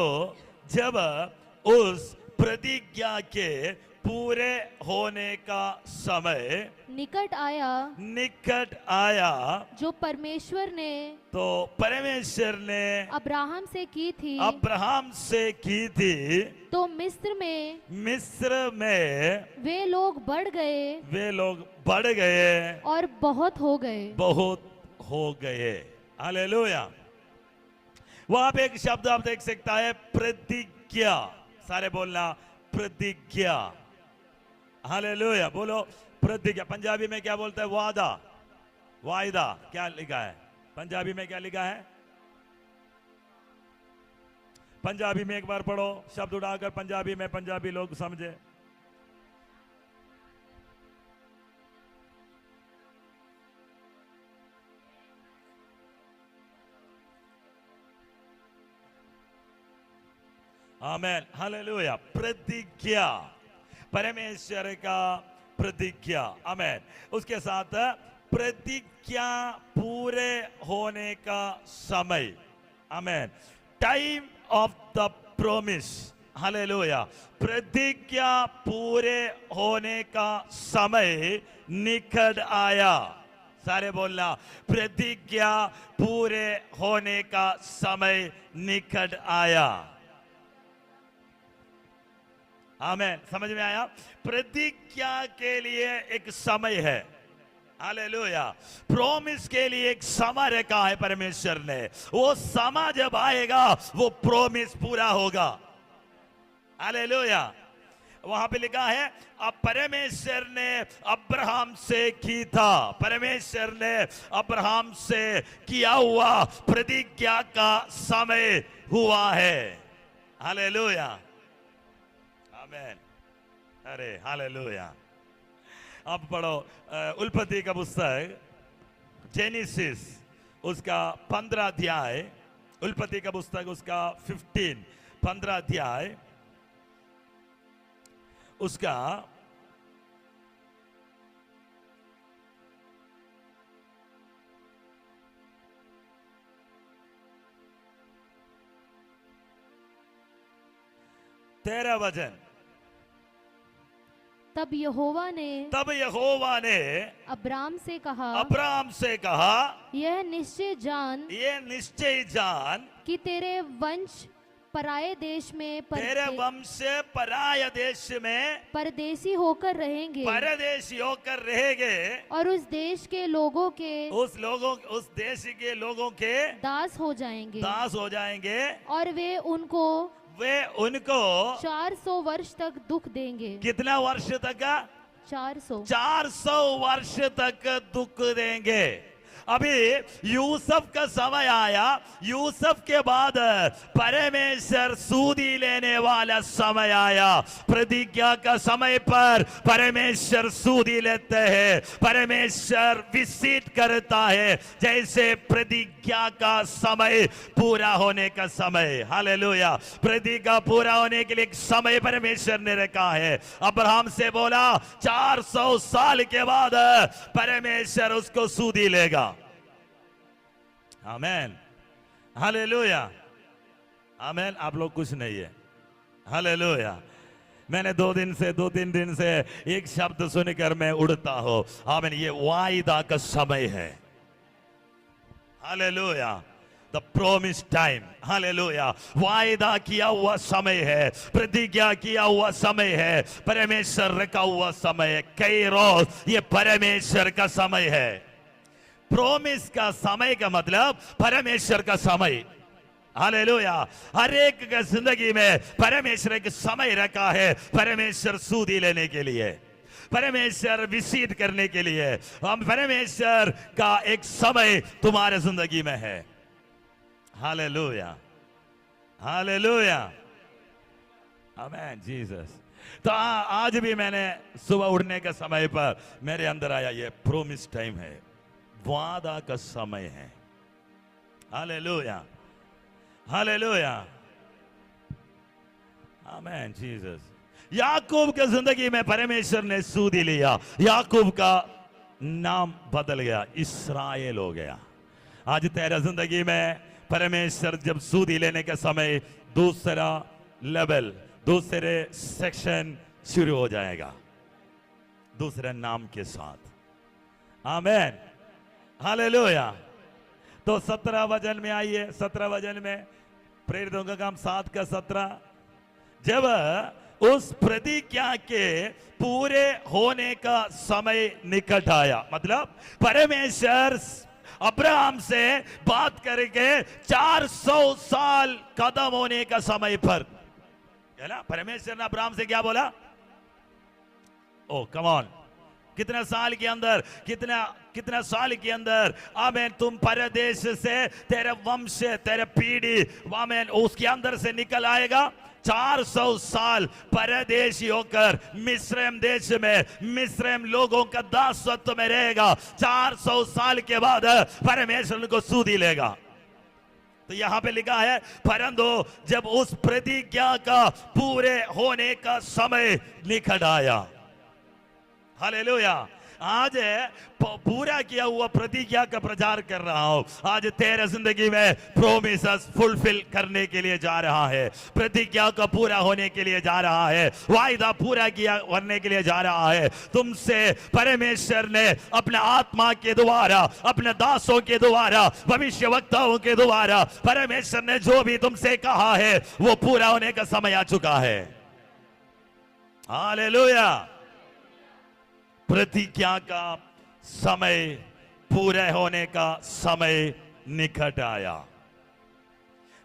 जब उस प्रतिज्ञा के पूरे होने का समय निकट आया जो परमेश्वर ने अब्राहम से की थी, तो मिस्र में वे लोग बढ़ गए और बहुत हो गए। हालेलुया। वहां पे एक शब्द आप देख सकता है, प्रतिज्ञा। सारे बोलना, प्रतिज्ञा। हालेलुया। बोलो प्रतिज्ञा। पंजाबी में क्या बोलता है? वायदा। क्या लिखा है पंजाबी में? क्या लिखा है पंजाबी में? एक बार पढ़ो शब्द उड़ाकर पंजाबी में, पंजाबी लोग समझे। आमेन, हालेलुया। प्रतिज्ञा, परमेश्वर का प्रतिज्ञा। आमेन। उसके साथ प्रतिज्ञा पूरे होने का समय। Amen. Time of the promise. Hallelujah. प्रतिज्ञा पूरे होने का समय निकट आया। सारे बोलना, प्रतिज्ञा पूरे होने का समय निकट आया। आमेन। समझ में आया? प्रतिज्ञा के लिए एक समय है। हालेलुया। प्रॉमिस के लिए एक समय रखा है परमेश्वर ने। वो समय जब आएगा वो प्रॉमिस पूरा होगा। हालेलुया। वहां पे लिखा है, अब परमेश्वर ने अब्राहम से की था। परमेश्वर ने अब्राहम से किया हुआ प्रतिज्ञा का समय हुआ है। हालेलुया, आमेन। अरे हालेलुया। अब पढ़ो उत्पत्ति का पुस्तक, जेनेसिस उसका 15 अध्याय। उत्पत्ति का पुस्तक उसका 15 अध्याय उसका 13 वचन। तब यहोवा ने अब्राम से कहा, यह निश्चय जान कि तेरे वंश पराये देश में परदेसी होकर रहेंगे और उस देश के लोगों के दास हो जाएंगे और वे उनको 400 वर्ष तक दुख देंगे। कितना वर्ष तक का? 400 वर्ष तक दुख देंगे। अभी यूसुफ का समय आया, यूसुफ के बाद परमेश्वर सूदी लेने वाला समय आया। प्रतिज्ञा का समय पर परमेश्वर सूदी लेते हैं, परमेश्वर विसित करता है, जैसे प्रतिज्ञा का समय पूरा होने का समय। हालेलुया। प्रतिज्ञा पूरा होने के लिए एक समय परमेश्वर ने रखा है। अब्राहम से बोला 400 साल के बाद परमेश्वर उसको सूदी लेगा। आमेन, हालेलुया, आमेन। आप लोग कुछ नहीं है। हालेलुया। मैंने 2-3 दिन से एक शब्द सुनकर मैं उड़ता हूं। आमेन। ये वायदा का समय है। Hallelujah. The promise time. Hallelujah. वायदा किया हुआ समय है, प्रतिज्ञा किया हुआ समय है, परमेश्वर रखा हुआ समय है। कई रोज ये परमेश्वर का समय है। प्रोमिस का समय का मतलब परमेश्वर का समय। हालेलुया। हर एक का जिंदगी में परमेश्वर एक समय रखा है, परमेश्वर सूदी लेने के लिए, परमेश्वर विसित करने के लिए। हम परमेश्वर का एक समय तुम्हारे जिंदगी में है। हालेलुया, हालेलुया, आमेन जीसस। तो आज भी मैंने सुबह उठने के समय पर मेरे अंदर आया, ये प्रोमिस टाइम है, वादा का समय है। हालेलुया, हालेलुया, आमेन जीसस। याकूब के जिंदगी में परमेश्वर ने सूदी लिया, याकूब का नाम बदल गया, इस्राएल हो गया। आज तेरा जिंदगी में परमेश्वर जब सूदी लेने का समय दूसरा लेवल, दूसरे सेक्शन शुरू हो जाएगा, दूसरे नाम के साथ। आमेन, हालेलुया। तो 17 वचन में आइए। 17 वचन में प्रेरितों का काम 7 का 17, जब उस प्रतिज्ञा के पूरे होने का समय निकट आया, मतलब परमेश्वर अब्राहम से बात करके 400 साल कदम होने का समय पर, है ना, परमेश्वर ने अब्राहम से क्या बोला? ओ कम ऑन, कितना साल के अंदर, कितना साल के अंदर, आमेन, तुम परदेश से, तेरे वंश से, तेरे पीढ़ी, आमेन, उसके अंदर से निकल आएगा। 400 साल परदेशी होकर मिस्रैम देश में मिस्रैम लोगों का दासत्व में रहेगा। 400 साल के बाद परमेश्वर को सूदी लेगा। तो यहां पे लिखा है, परंतु जब उस प्रतिज्ञा का पूरे होने का समय निकट आया। हालेलुया। आज पूरा किया हुआ प्रतिज्ञा का प्रचार कर रहा हूं। आज तेरे जिंदगी में प्रोमिसेस फुलफिल करने के लिए जा रहा है, प्रतिज्ञा का पूरा होने के लिए जा रहा है, वायदा पूरा किया करने के लिए जा रहा है। तुमसे परमेश्वर ने अपने आत्मा के द्वारा, अपने दासों के द्वारा, भविष्यवक्ताओं के द्वारा परमेश्वर ने जो भी तुमसे कहा है वो पूरा होने का समय आ चुका है। हालेलुया। प्रतिज्ञा का समय पूरे होने का समय निकट आया।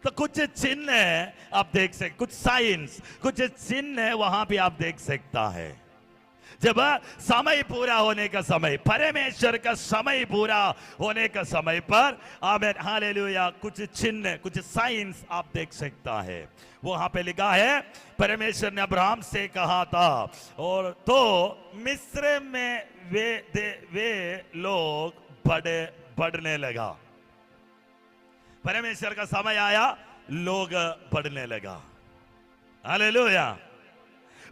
तो कुछ चिन्ह आप देख सकते, कुछ साइंस, कुछ चिन्ह वहां पे आप देख सकता है। जब समय पूरा होने का समय, परमेश्वर का समय पूरा होने का समय पर, आमेन, हालेलुया, कुछ चिन्ह, कुछ साइंस आप देख सकता है। वहां पे लिखा है, परमेश्वर ने अब्राहम से कहा था, और तो मिस्र में वे लोग बढ़ने लगा। परमेश्वर का समय आया, लोग बढ़ने लगा। हालेलुया।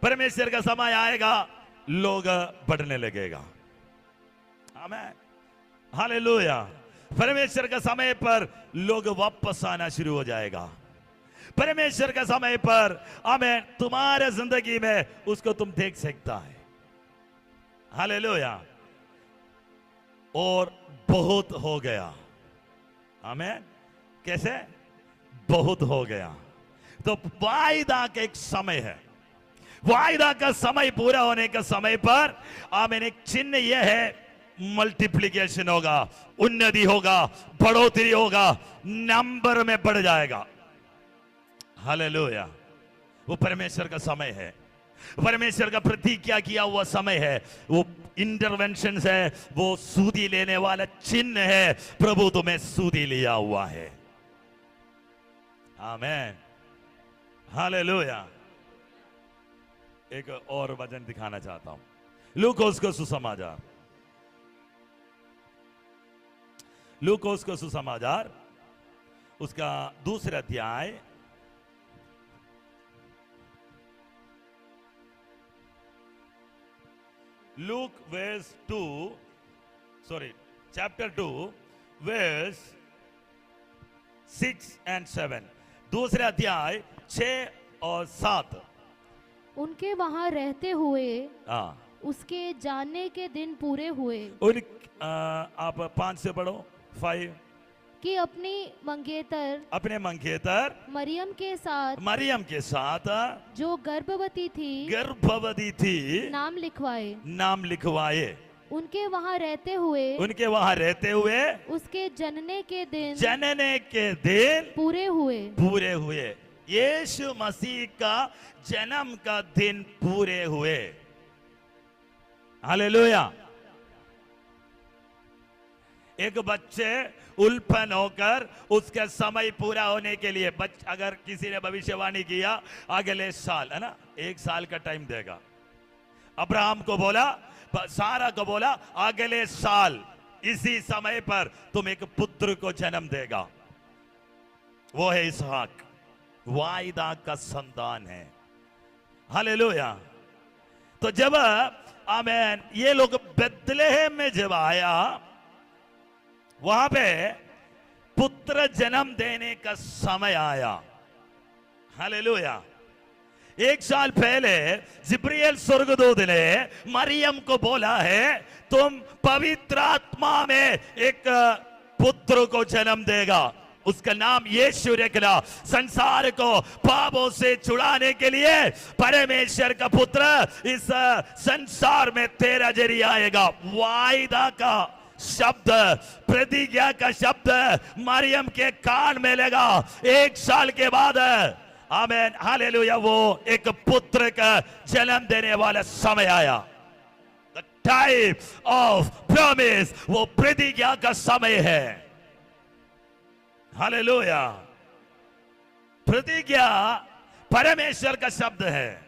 परमेश्वर का समय आएगा, लोग बढ़ने लगेगा। आमेन, हालेलुया। परमेश्वर का समय पर लोग वापस आना शुरू हो जाएगा। परमेश्वर का समय पर, आमेन, तुम्हारे जिंदगी में उसको तुम देख सकता है। हालेलुया। और बहुत हो गया। आमीन। कैसे? बहुत हो गया। तो वायदा का एक समय है, वायदा का समय पूरा होने के समय पर आमीन एक चिन्ह यह है, मल्टीप्लिकेशन होगा, उन्नति होगा, बढ़ोतरी होगा, नंबर में बढ़ जाएगा। हालेलुया। वो परमेश्वर का समय है, परमेश्वर का प्रतिज्ञा किया हुआ समय है, वो इंटरवेंशन है, वो सूदी लेने वाला चिन्ह है। प्रभु तुम्हें सूदी लिया हुआ है। आमीन। हालेलुया। एक और वचन दिखाना चाहता हूं, लूकोस का सुसमाचार, लूकोस का सुसमाचार उसका दूसरा अध्याय Luke verse 2, chapter 2 verse 6 and 7, दूसरा अध्याय 6 और 7। उनके वहां रहते हुए हाँ, उसके जाने के दिन पूरे हुए उन आप 5 से पढ़ो, 5, कि अपनी अपने मंगेतर मरियम के साथ जो गर्भवती थी नाम लिखवाए। उनके वहां रहते हुए उसके जनने के दिन पूरे हुए। यीशु मसीह का जन्म का दिन पूरे हुए। हालेलुया। एक बच्चे उल्पन होकर उसका समय पूरा होने के लिए, अगर किसी ने भविष्यवाणी किया अगले साल, है ना, 1 साल का टाइम देगा। अब्राहम को बोला, सारा को बोला, अगले साल इसी समय पर तुम एक पुत्र को जन्म देगा, वो है इसहाक। वायदा का संतान है। हालेलुया। तो जब आमीन ये लोग बेथलेहम में जब आया, वहां पे पुत्र जन्म देने का समय आया। हालेलुया। 1 साल पहले जिब्रियल स्वर्गदूत ने मरियम को बोला है, तुम पवित्र आत्मा में एक पुत्र को जन्म देगा, उसका नाम यीशु रखना। संसार को पापों से छुड़ाने के लिए परमेश्वर का पुत्र इस संसार में तेरा जरिए आएगा। वायदा का शब्द, प्रतिज्ञा का शब्द मरियम के कान में लगा। 1 साल के बाद आमीन हालेलुया वो एक पुत्र का जन्म देने वाला समय आया। द टाइम ऑफ प्रॉमिस, वो प्रतिज्ञा का समय है। हालेलुया। प्रतिज्ञा परमेश्वर का शब्द है।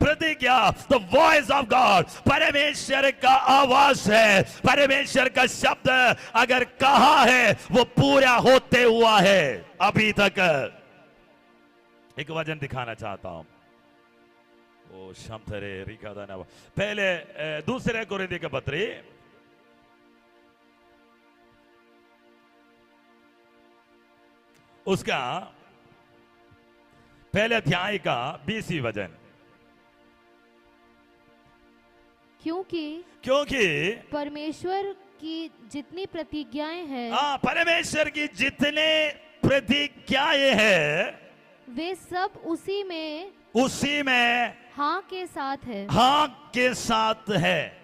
प्रतिज्ञा द वॉइस ऑफ गॉड, परमेश्वर का आवाज है। परमेश्वर का शब्द अगर कहा है वो पूरा होते हुआ है अभी तक। एक वचन दिखाना चाहता हूं, ओ शम्थरे रिका दाना। पहले 2 कोरिन्थियों का पत्री उसका पहले अध्याय का 20 वचन। क्योंकि परमेश्वर की जितनी प्रतिज्ञाएं हैं, परमेश्वर की जितने प्रतिज्ञाएं हैं, वे सब उसी में हाँ के साथ है।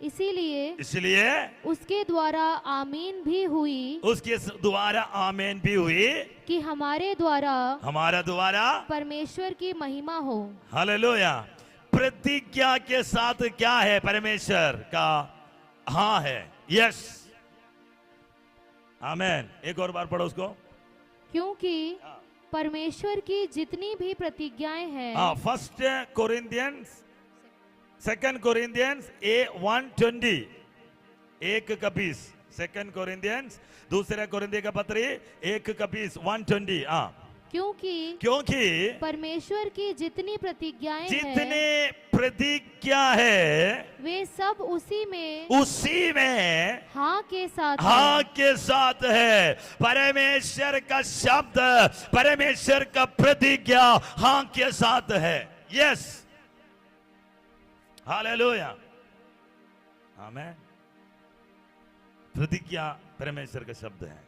इसलिए उसके द्वारा आमीन भी हुई, कि हमारा द्वारा परमेश्वर की महिमा हो। हालेलुया। प्रतिज्ञा के साथ क्या है? परमेश्वर का हाँ है, यस। आमीन। एक और बार पढ़ो उसको। क्योंकि परमेश्वर की जितनी भी प्रतिज्ञाएं हैं, 2 कोरिन्थियंस 1:20, 1:20। 2 कोरिन्थियंस 2 कोरिन्थियों का पत्री 1:20, 1:20। क्योंकि परमेश्वर की जितनी प्रतिज्ञाएं प्रतिज्ञा है, वे सब उसी में हाँ के साथ है। परमेश्वर का शब्द, परमेश्वर का प्रतिज्ञा हाँ के साथ है, यस। हालेलुया। आमेन। प्रतिज्ञा परमेश्वर का शब्द है,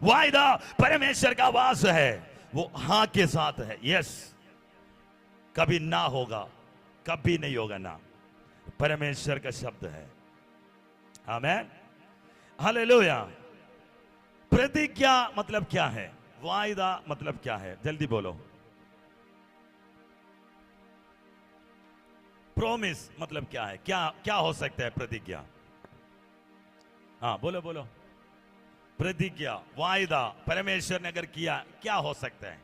वायदा परमेश्वर का वास है, वो हाँ के साथ है, यस। कभी ना होगा, कभी नहीं होगा ना, परमेश्वर का शब्द है। आमेन, हालेलुया। प्रतिज्ञा मतलब क्या है? वायदा मतलब क्या है? जल्दी बोलो। प्रोमिस मतलब क्या है? क्या क्या हो सकता है प्रतिज्ञा? हाँ बोलो बोलो। प्रतिज्ञा, वायदा परमेश्वर ने अगर किया, क्या हो सकता है?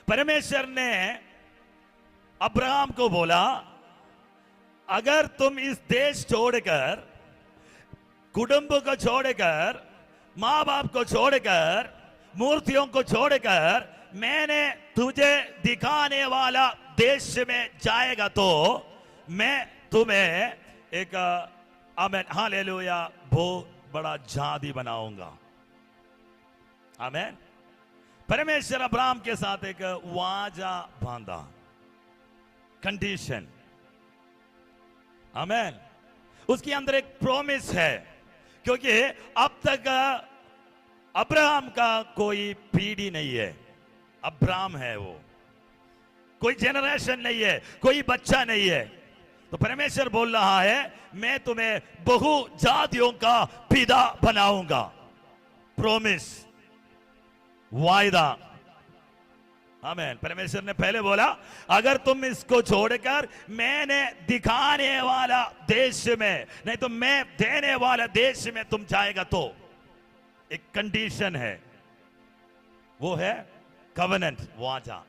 परमेश्वर ने अब्राहम को बोला, अगर तुम इस देश छोड़कर, कुटुंब को छोड़कर, मां बाप को छोड़कर, मूर्तियों को छोड़कर मैंने तुझे दिखाने वाला देश में जाएगा तो मैं तुम्हें एक आमेन हालेलुया बहुत बड़ा जाति बनाऊंगा। आमेन। परमेश्वर अब्राहम के साथ एक वाजा बांधा, कंडीशन। आमेन। उसके अंदर एक प्रॉमिस है, क्योंकि अब तक अब्राहम का कोई पीढ़ी नहीं है, अब्राहम है वो, कोई जेनरेशन नहीं है, कोई बच्चा नहीं है। तो परमेश्वर बोल रहा है, मैं तुम्हें बहु जातियों का पिता बनाऊंगा। प्रॉमिस, वायदा। आमेन। परमेश्वर ने पहले बोला, अगर तुम इसको छोड़कर मैंने दिखाने वाला देश में, नहीं तो मैं देने वाला देश में तुम जाएगा तो एक कंडीशन है, वो है कवेनेंट, वाचा।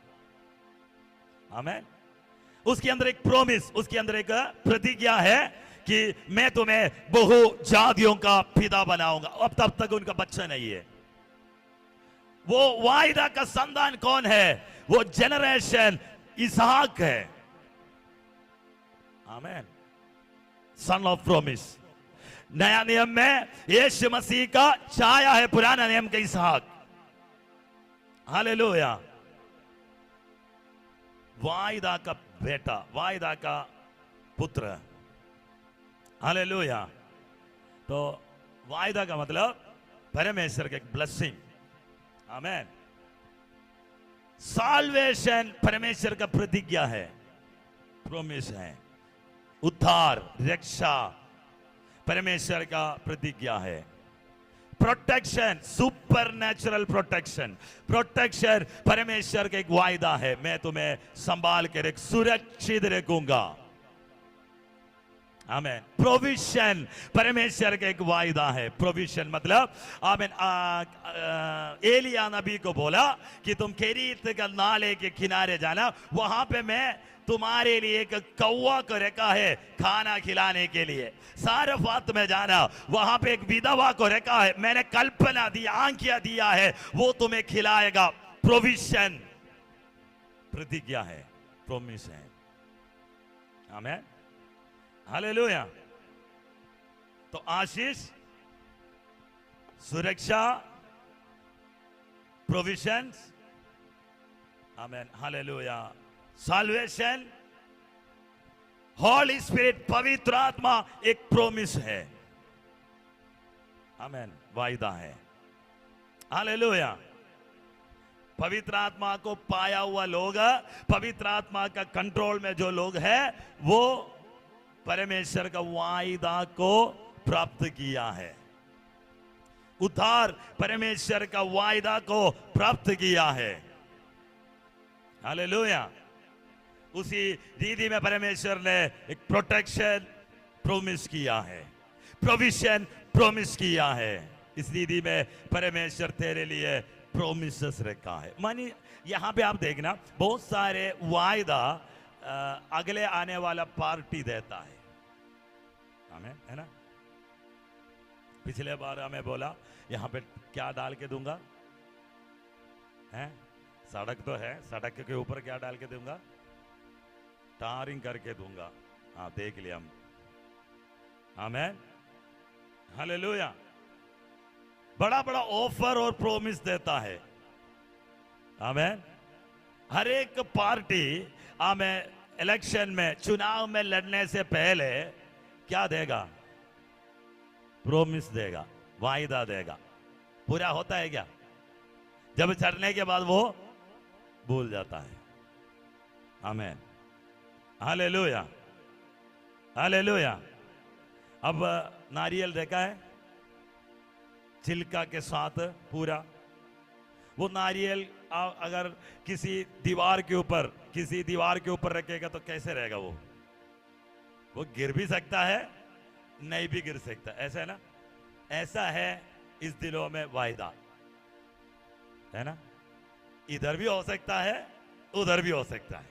आमेन। उसके अंदर एक प्रॉमिस, उसके अंदर एक प्रतिज्ञा है कि मैं तुम्हें बहु जातियों का पिता बनाऊंगा। अब तब तक उनका बच्चा नहीं है। वो वायदा का संतान कौन है? वो जनरेशन इसहाक है। आमेन। Son of promise. नया नियम में यीशु मसीह का छाया है पुराना नियम का इसहाक। हालेलुया। वायदा का बेटा, वायदा का पुत्र। हालेलुया। तो वायदा का मतलब परमेश्वर का एक ब्लेसिंग। आमेन। साल्वेशन परमेश्वर का प्रतिज्ञा है, प्रॉमिस है। उद्धार, रक्षा परमेश्वर का प्रतिज्ञा है। Protection, super natural protection, protection परमेश्वर का एक वायदा है, मैं तुम्हें संभाल कर एक सुरक्षित रखूंगा। आमेन। प्रोविजन परमेश्वर का एक वायदा है। प्रोविजन मतलब आमेन। एलिया नबी को बोला कि तुम केरीत का नाले के किनारे जाना, वहां पे मैं तुम्हारे लिए एक कौवा को रखा है खाना खिलाने के लिए। सारफात में जाना, वहां पे एक विधवा को रखा है, मैंने कल्पना दी, आंखिया दिया है, वो तुम्हें खिलाएगा। प्रोविजन, प्रतिज्ञा है, प्रॉमिस है। आमेन, हालेलुया। तो आशीष, सुरक्षा, प्रोविजंस, आमेन, हालेलुया। साल्वेशन, हॉली स्पिरिट, पवित्र आत्मा एक प्रॉमिस है। आमेन, वायदा है। हालेलुया। पवित्र आत्मा को पाया हुआ लोग, पवित्र आत्मा का कंट्रोल में जो लोग हैं, वो परमेश्वर का वायदा को प्राप्त किया है। उद्धार परमेश्वर का वायदा को प्राप्त किया है। हालेलुया। उसी रीति में परमेश्वर ने एक प्रोटेक्शन प्रॉमिस किया है, प्रोविजन प्रॉमिस किया है। इस रीति में परमेश्वर तेरे लिए प्रॉमिसेस रखा है। मानी यहां पे आप देखना, बहुत सारे वायदा अगले आने वाला पार्टी देता है। हमें है ना, पिछले बार हमें बोला यहां पे क्या डाल के दूंगा, है सड़क तो है, सड़क के ऊपर क्या डाल के दूंगा, टारिंग करके दूंगा। हाँ देख लिया हम। आमेन, हालेलुया। बड़ा बड़ा ऑफर और प्रॉमिस देता है। आमेन। हर एक पार्टी आमेन इलेक्शन में, चुनाव में लड़ने से पहले क्या देगा? प्रोमिस देगा, वायदा देगा। पूरा होता है क्या? जब चढ़ने के बाद वो भूल जाता है। आमीन, हालेलुया, हालेलुया। अब नारियल देखा है छिलका के साथ पूरा, वो नारियल अगर किसी दीवार के ऊपर रखेगा तो कैसे रहेगा? वो गिर भी सकता है, नहीं भी गिर सकता, ऐसा है ना? ऐसा है इस दिलों में वायदा, है ना? इधर भी हो सकता है, उधर भी हो सकता है।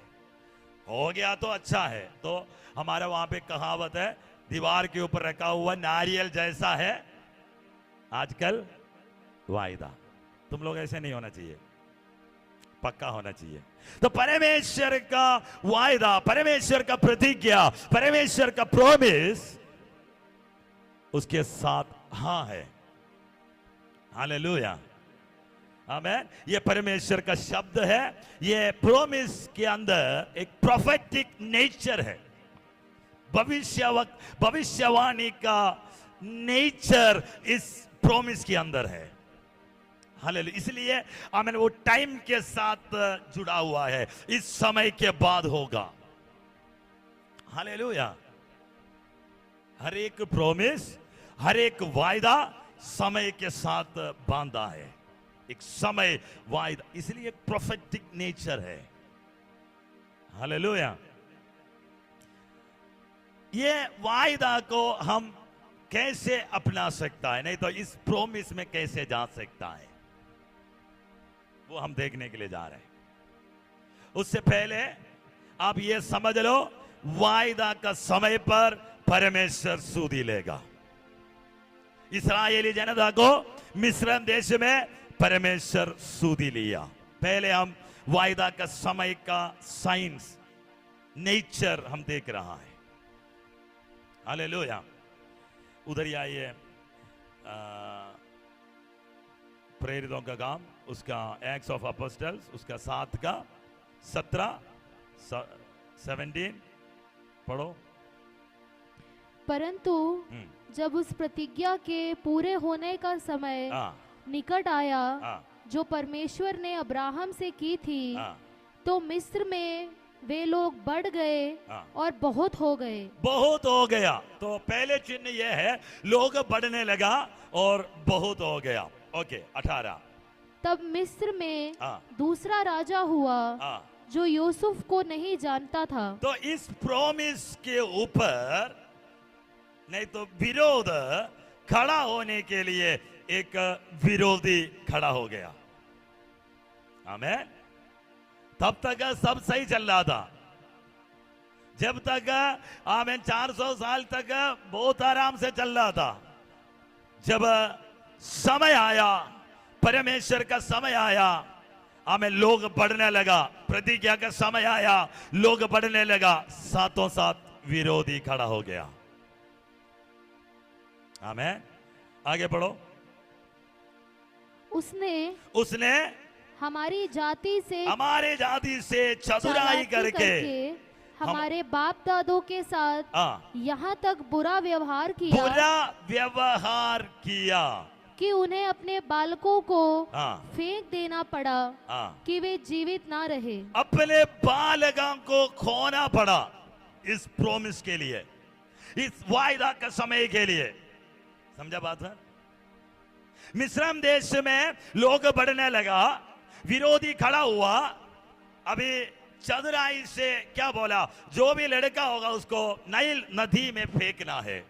हो गया तो अच्छा है। तो हमारा वहां पे कहावत है, दीवार के ऊपर रखा हुआ नारियल जैसा है आजकल वायदा। तुम लोग ऐसे नहीं होना चाहिए, पक्का होना चाहिए। तो परमेश्वर का वायदा, परमेश्वर का प्रतिज्ञा, परमेश्वर का प्रॉमिस उसके साथ हाँ है। हालेलुया, आमीन। ये परमेश्वर का शब्द है। ये प्रॉमिस के अंदर एक प्रोफेटिक नेचर है, भविष्यवाणी का नेचर इस प्रॉमिस के अंदर है। हालेलुया। इसलिए आमीन, वो टाइम के साथ जुड़ा हुआ है, इस समय के बाद होगा। हालेलुया। हर एक प्रॉमिस, हर एक वायदा समय के साथ बांधा है, एक समय वायदा, इसलिए एक प्रोफेटिक नेचर है। हालेलुया। ये वायदा को हम कैसे अपना सकता है, नहीं तो इस प्रॉमिस में कैसे जा सकता है, वो हम देखने के लिए जा रहे हैं। उससे पहले आप ये समझ लो, वायदा का समय पर परमेश्वर सुधि लेगा। इस्राएली जनता को मिस्र देश में परमेश्वर सुधि लिया। पहले हम वायदा का समय का साइंस, नेचर हम देख रहा है। हालेलुया। उधर ही आइए, प्रेरितों का काम, उसका एक्ट्स ऑफ अपोस्टल्स, उसका 7 का 17 17 पढ़ो। परंतु जब उस प्रतिज्ञा के पूरे होने का समय निकट आया जो परमेश्वर ने अब्राहम से की थी, तो मिस्र में वे लोग बढ़ गए और बहुत हो गए। बहुत हो गया। तो पहले चिन्ह यह है, लोग बढ़ने लगा और बहुत हो गया। ओके, 18। तब मिस्र में दूसरा राजा हुआ जो यूसुफ को नहीं जानता था। तो इस प्रॉमिस के ऊपर नहीं तो विरोध खड़ा होने के लिए एक विरोधी खड़ा हो गया। आमीन। तब तक सब सही चल रहा था, जब तक आमीन 400 साल तक बहुत आराम से चल रहा था। जब समय आया, परमेश्वर का समय आया, आमीन, लोग बढ़ने लगा। प्रतिज्ञा का समय आया, लोग बढ़ने लगा, साथों साथ विरोधी खड़ा हो गया। आमीन। आगे पढ़ो। उसने हमारी जाति से चतुराई करके हमारे बाप दादों के साथ यहाँ तक बुरा व्यवहार किया कि उन्हें अपने बालकों को फेंक देना पड़ा कि वे जीवित ना रहे। अपने बालकों को खोना पड़ा इस प्रॉमिस के लिए, इस वायदा का समय के लिए। समझा बात है? मिस्र देश में लोग बढ़ने लगा, विरोधी खड़ा हुआ। अभी चतुराई से क्या बोला, जो भी लड़का होगा उसको नाइल नदी में फेंकना है।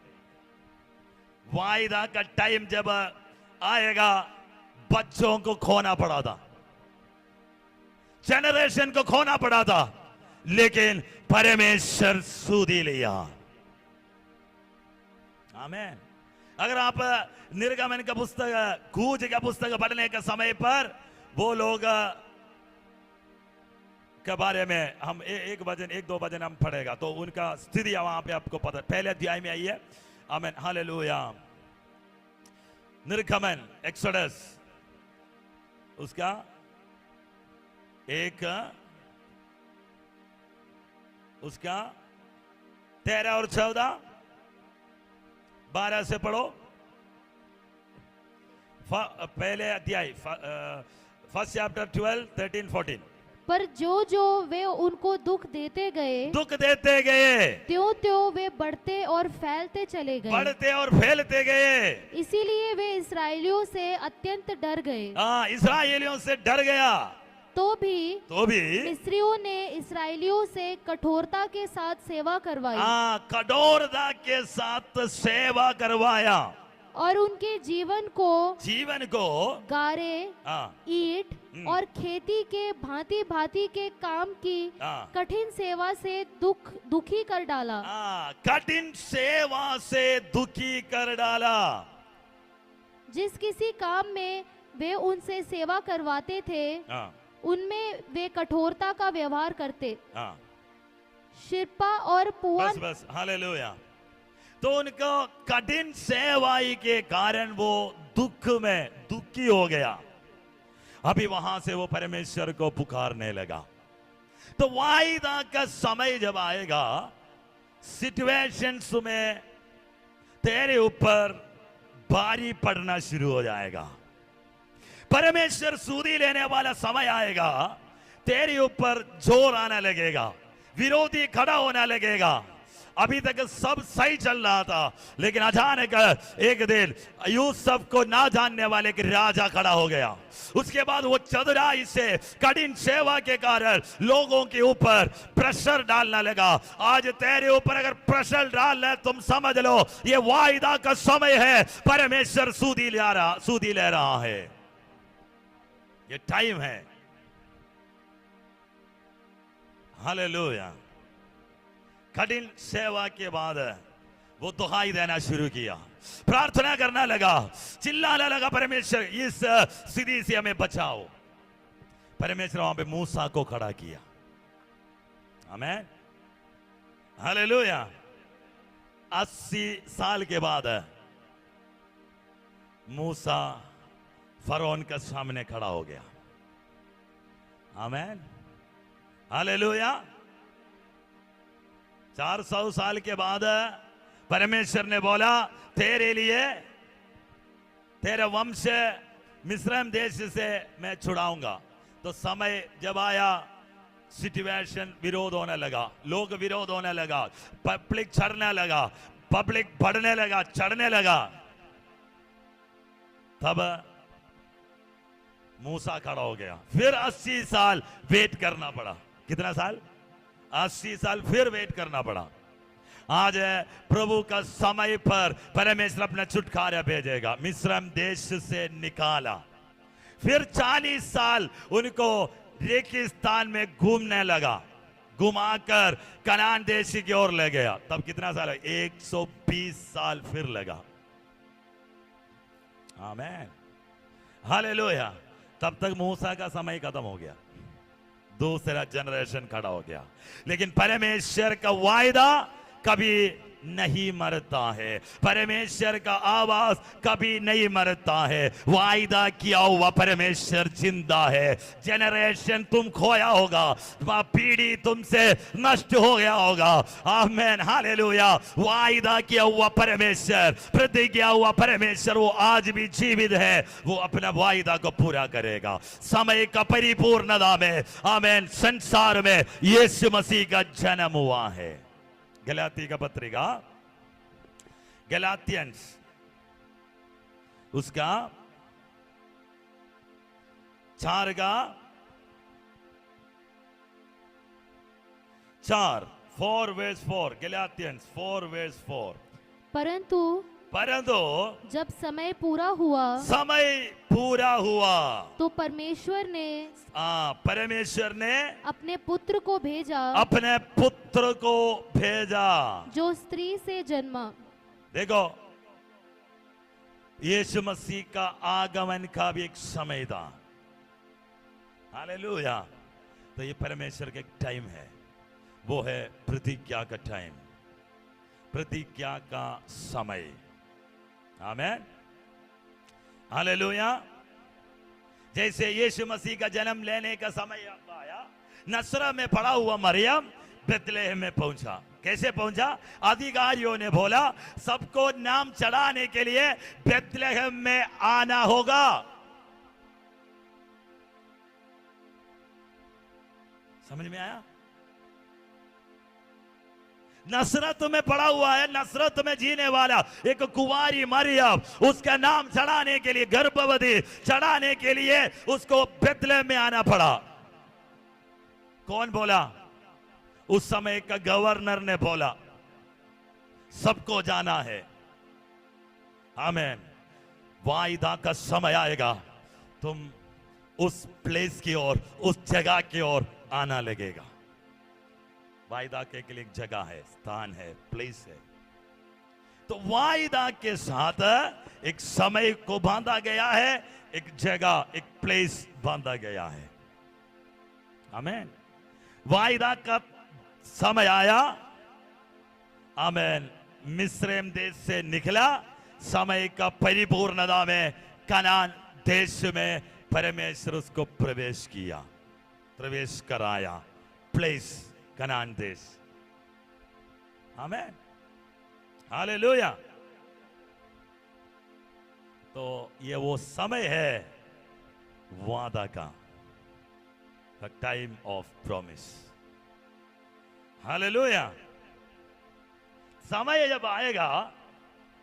वायदा का टाइम जब आएगा, बच्चों को खोना पड़ा था, जनरेशन को खोना पड़ा था, लेकिन परमेश्वर सुधि लिया। आमीन। अगर आप निर्गमन का पुस्तक, कूच का पुस्तक पढ़ने के समय पर वो लोग के बारे में हम एक दो वचन हम पढ़ेगा तो उनका स्थिति वहां पे आपको पता। पहले अध्याय में आइए। आमीन, हालेलुया। निर्गमन, एक्सोडस, उसका उसका 13 और 14, 12 से पढ़ो। पहले अध्याय, फर्स्ट चैप्टर 12, 13, 14। पर जो जो वे उनको दुख देते गए त्यों त्यों वे बढ़ते और फैलते चले गए। बढ़ते और फैलते गए। इसीलिए वे इसराइलियों से अत्यंत डर गए। हाँ, इसराइलियों से डर गया। तो भी मिस्रियों ने इसराइलियों से कठोरता के साथ सेवा करवाई। कठोरता के साथ सेवा करवाया और उनके जीवन को गारे, ईंट और खेती के भांति भांति के काम की कठिन सेवा से दुखी कर डाला। कठिन सेवा से दुखी कर डाला। जिस किसी काम में वे उनसे सेवा करवाते थे उनमें वे कठोरता का व्यवहार करते। शिरपा और पुआ, बस हालेलुया। तो उनको कठिन सेवाई के कारण वो दुख में दुखी हो गया। अभी वहां से वो परमेश्वर को पुकारने लगा। तो वायदा का समय जब आएगा, सिचुएशंस में तेरे ऊपर भारी पड़ना शुरू हो जाएगा। परमेश्वर सूदी लेने वाला समय आएगा, तेरे ऊपर जोर आने लगेगा, विरोधी खड़ा होने लगेगा। अभी तक सब सही चल रहा था, लेकिन अचानक एक दिन यूसुफ को ना जानने वाले एक राजा खड़ा हो गया। उसके बाद वो चतुराई से कठिन सेवा के कारण लोगों के ऊपर प्रेशर डालने लगा। आज तेरे ऊपर अगर प्रेशर डाल रहा है, तुम समझ लो ये वायदा का समय है। परमेश्वर सूदी ले रहा है, ये टाइम है। हालेलुया। कठिन सेवा के बाद वो दुहाई देना शुरू किया, प्रार्थना करना लगा, चिल्लाने लगा, परमेश्वर इस स्थिति से हमें बचाओ। परमेश्वर वहां पे मूसा को खड़ा किया। आमीन, हालेलुया। 80 साल के बाद मूसा फरौन के सामने खड़ा हो गया। आमीन, हालेलुया। 400 साल के बाद परमेश्वर ने बोला, तेरे लिए तेरा वंश मिस्र देश से मैं छुड़ाऊंगा। तो समय जब आया, सिचुएशन विरोध होने लगा, लोग विरोध होने लगा, पब्लिक चढ़ने लगा, पब्लिक बढ़ने लगा, चढ़ने लगा। तब मूसा खड़ा हो गया। फिर 80 साल वेट करना पड़ा। कितना साल? 80 साल फिर वेट करना पड़ा। आज प्रभु का समय पर परमेश्वर अपना छुटकारा भेजेगा। मिस्र देश से निकाला, फिर 40 साल उनको रेगिस्तान में घूमने लगा, घुमाकर कनान देश की ओर ले गया। तब कितना साल? 120 साल फिर लगा। आमीन, हालेलुया। तब तक मूसा का समय खत्म हो गया, दूसरा जनरेशन खड़ा हो गया। लेकिन परमेश्वर का वायदा कभी नहीं मरता है, परमेश्वर का आवाज कभी नहीं मरता है। वायदा किया हुआ परमेश्वर जिंदा है। जनरेशन तुम खोया होगा, पीढ़ी तुमसे नष्ट हो गया होगा। आमीन, हालेलुया। वायदा किया हुआ परमेश्वर, प्रतिज्ञा हुआ परमेश्वर, वो आज भी जीवित है। वो अपना वायदा को पूरा करेगा। समय का परिपूर्णता में, आमीन, संसार में यीशु मसीह का जन्म हुआ है। गलाती का पत्रिका, गलातियंस, उसका 4 वर्स 4, गलातियंस 4 वर्स 4। परंतु जब समय पूरा हुआ तो परमेश्वर ने अपने पुत्र को भेजा जो स्त्री से जन्मा। देखो, यीशु मसीह का आगमन का भी एक समय था। हालेलुया। तो ये परमेश्वर का एक टाइम है, वो है प्रतिज्ञा का टाइम, प्रतिज्ञा का समय। आमीन, हालेलुया। जैसे यीशु मसीह का जन्म लेने का समय आया, नसरत में पड़ा हुआ मरियम बेथलेहम में पहुंचा। कैसे पहुंचा? अधिकारियों ने बोला सबको नाम चढ़ाने के लिए बेथलेहम में आना होगा। समझ में आया? नसरत में पड़ा हुआ है, नसरत में जीने वाला एक कुंवारी मरियम, उसका नाम चढ़ाने के लिए, गर्भवती चढ़ाने के लिए उसको बेथलेहम में आना पड़ा। कौन बोला? उस समय का गवर्नर ने बोला सबको जाना है। आमीन। वायदा का समय आएगा, तुम उस प्लेस की ओर, उस जगह की ओर आना लगेगा। वायदा के लिए एक जगह है, स्थान है, प्लेस है। तो वायदा के साथ एक समय को बांधा गया है, एक जगह, एक प्लेस बांधा गया है। आमीन। वायदा का समय आया। आमीन। मिस्र देश से निकला, समय का परिपूर्णता में कनान देश में परमेश्वर उसको प्रवेश किया, प्रवेश कराया। प्लेस कनान देश। आमीन। हालेलुया। तो ये वो समय है वादा का, the time of promise. Hallelujah. समय जब आएगा,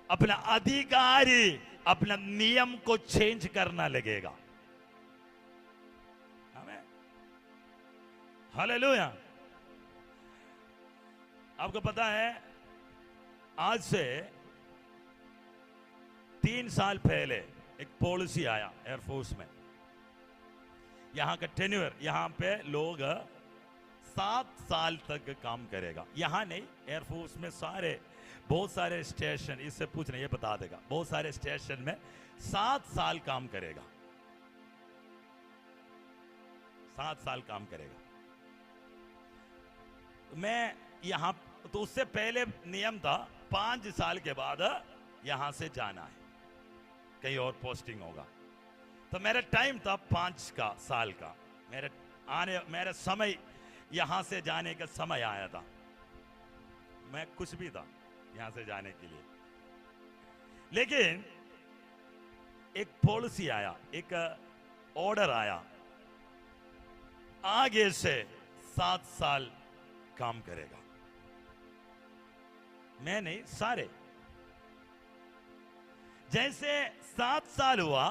अपना अधिकारी अपना नियम को चेंज करना लगेगा। आमीन। हालेलुया। आपको पता है आज से 3 साल पहले एक पॉलिसी आया एयरफोर्स में। यहां का टेन्योर, यहां पे लोग 7 साल तक काम करेगा। यहां नहीं, एयरफोर्स में सारे, बहुत सारे स्टेशन, इससे पूछना ये बता देगा, बहुत सारे स्टेशन में 7 साल काम करेगा। 7 साल काम करेगा। मैं यहां, तो उससे पहले नियम था 5 साल के बाद यहां से जाना है, कहीं और पोस्टिंग होगा। तो मेरा टाइम था 5 साल का। मेरा समय, यहां से जाने का समय आया था। मैं कुछ भी था यहां से जाने के लिए, लेकिन एक पॉलिसी आया, एक ऑर्डर आया, आगे से 7 साल काम करेगा। मैं नहीं, सारे। जैसे 7 साल हुआ,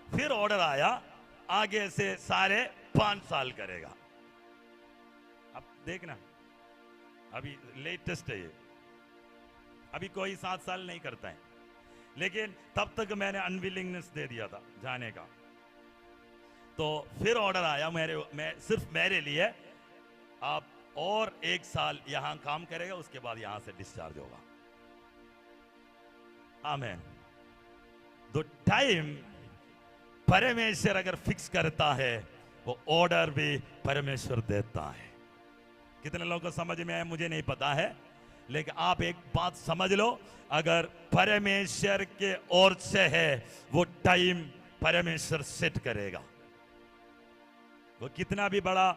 फिर ऑर्डर आया आगे से सारे 5 साल करेगा। अब देखना, अभी लेटेस्ट है ये, अभी कोई 7 साल नहीं करता है, लेकिन तब तक मैंने अनविलिंगनेस दे दिया था जाने का। तो फिर ऑर्डर आया सिर्फ मेरे लिए, आप और 1 साल यहां काम करेगा, उसके बाद यहां से डिस्चार्ज होगा। आमीन। द टाइम परमेश्वर अगर फिक्स करता है, वो ऑर्डर भी परमेश्वर देता है। कितने लोगों को समझ में आया मुझे नहीं पता है, लेकिन आप एक बात समझ लो, अगर परमेश्वर के ओर से है, वो टाइम परमेश्वर सेट करेगा। वो कितना भी बड़ा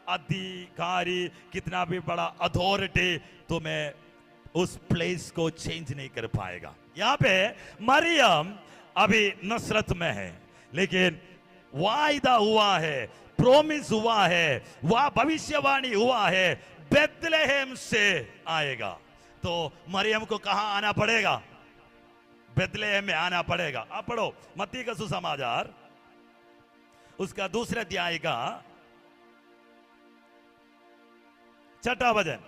अधिकारी, कितना भी बड़ा अथॉरिटी, तुम्हें उस प्लेस को चेंज नहीं कर पाएगा। यहां पे मरियम अभी नसरत में है, लेकिन वायदा हुआ है, प्रॉमिस हुआ है, वह भविष्यवाणी हुआ है, बेथलेहम से आएगा। तो मरियम को कहां आना पड़ेगा? बेथलेहम में आना पड़ेगा। आप पढ़ो मत्ती का सुसमाचार, उसका 2 अध्याय का 6वां वचन।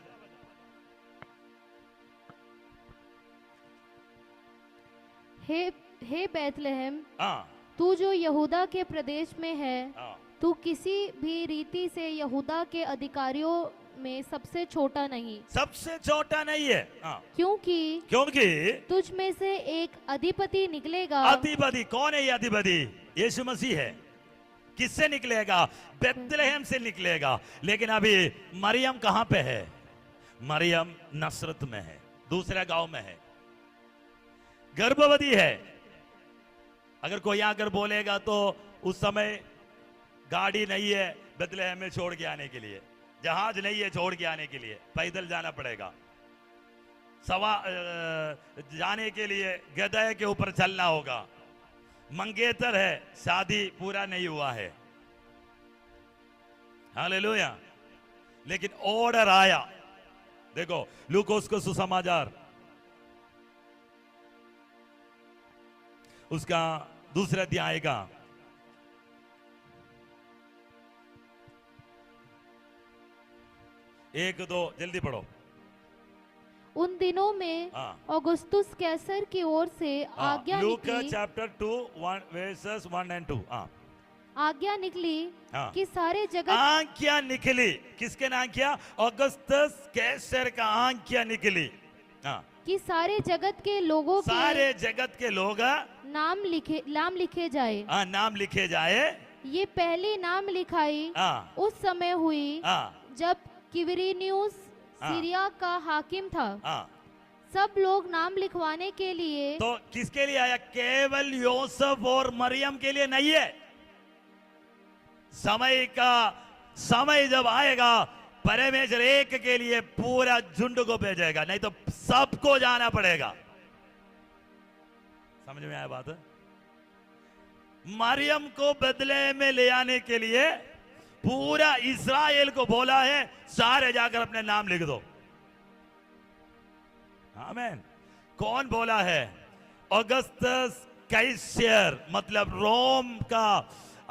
हे बेथलेहम, हाँ, तू जो यहूदा के प्रदेश में है, हाँ, तू किसी भी रीति से यहूदा के अधिकारियों में सबसे छोटा नहीं, सबसे छोटा नहीं है। हाँ, क्योंकि तुझ में से एक अधिपति निकलेगा। अधिपति कौन है? ये अधिपति यीशु मसीह है। किससे निकलेगा? बेथलेहम से निकलेगा। लेकिन अभी मरियम कहां पे है? मरियम नसरत में है, दूसरे गांव में है, गर्भवती है। अगर कोई आकर बोलेगा तो उस समय गाड़ी नहीं है बेथलेहम में छोड़ के आने के लिए, जहाज नहीं है छोड़ के आने के लिए, पैदल जाना पड़ेगा। जाने के लिए गधे के ऊपर चलना होगा। मंगेतर है, शादी पूरा नहीं हुआ है, हालेलुया। लेकिन ऑर्डर आया। देखो लूकोस को सुसमाचार उसका दूसरा अध्याय का 1-2 जल्दी पढ़ो। उन दिनों में औगुस्तुस कैसर की ओर से आज्ञा निकली, चैप्टर 2 वर्सेस 1 and 2। आज्ञा निकली कि सारे जगत, आज्ञा निकली, किसके नाम किया? औगुस्तुस कैसर का आज्ञा निकली कि सारे जगत के लोगों के, सारे जगत के लोग नाम लिखे जाए। नाम लिखे जाए। ये पहली नाम लिखाई उस समय हुई जब क्विरिनियुस सीरिया का हाकिम था। सब लोग नाम लिखवाने के लिए। तो किसके लिए आया? केवल यूसुफ और मरियम के लिए नहीं है। समय जब आएगा परमेश्वर एक के लिए पूरा झुंड को भेजेगा, नहीं तो सबको जाना पड़ेगा। समझ में आया बात? मरियम को बदले में ले आने के लिए पूरा इस्राएल को बोला है, सारे जाकर अपने नाम लिख दो। आमीन। कौन बोला है? ऑगस्टस कैसर, मतलब रोम का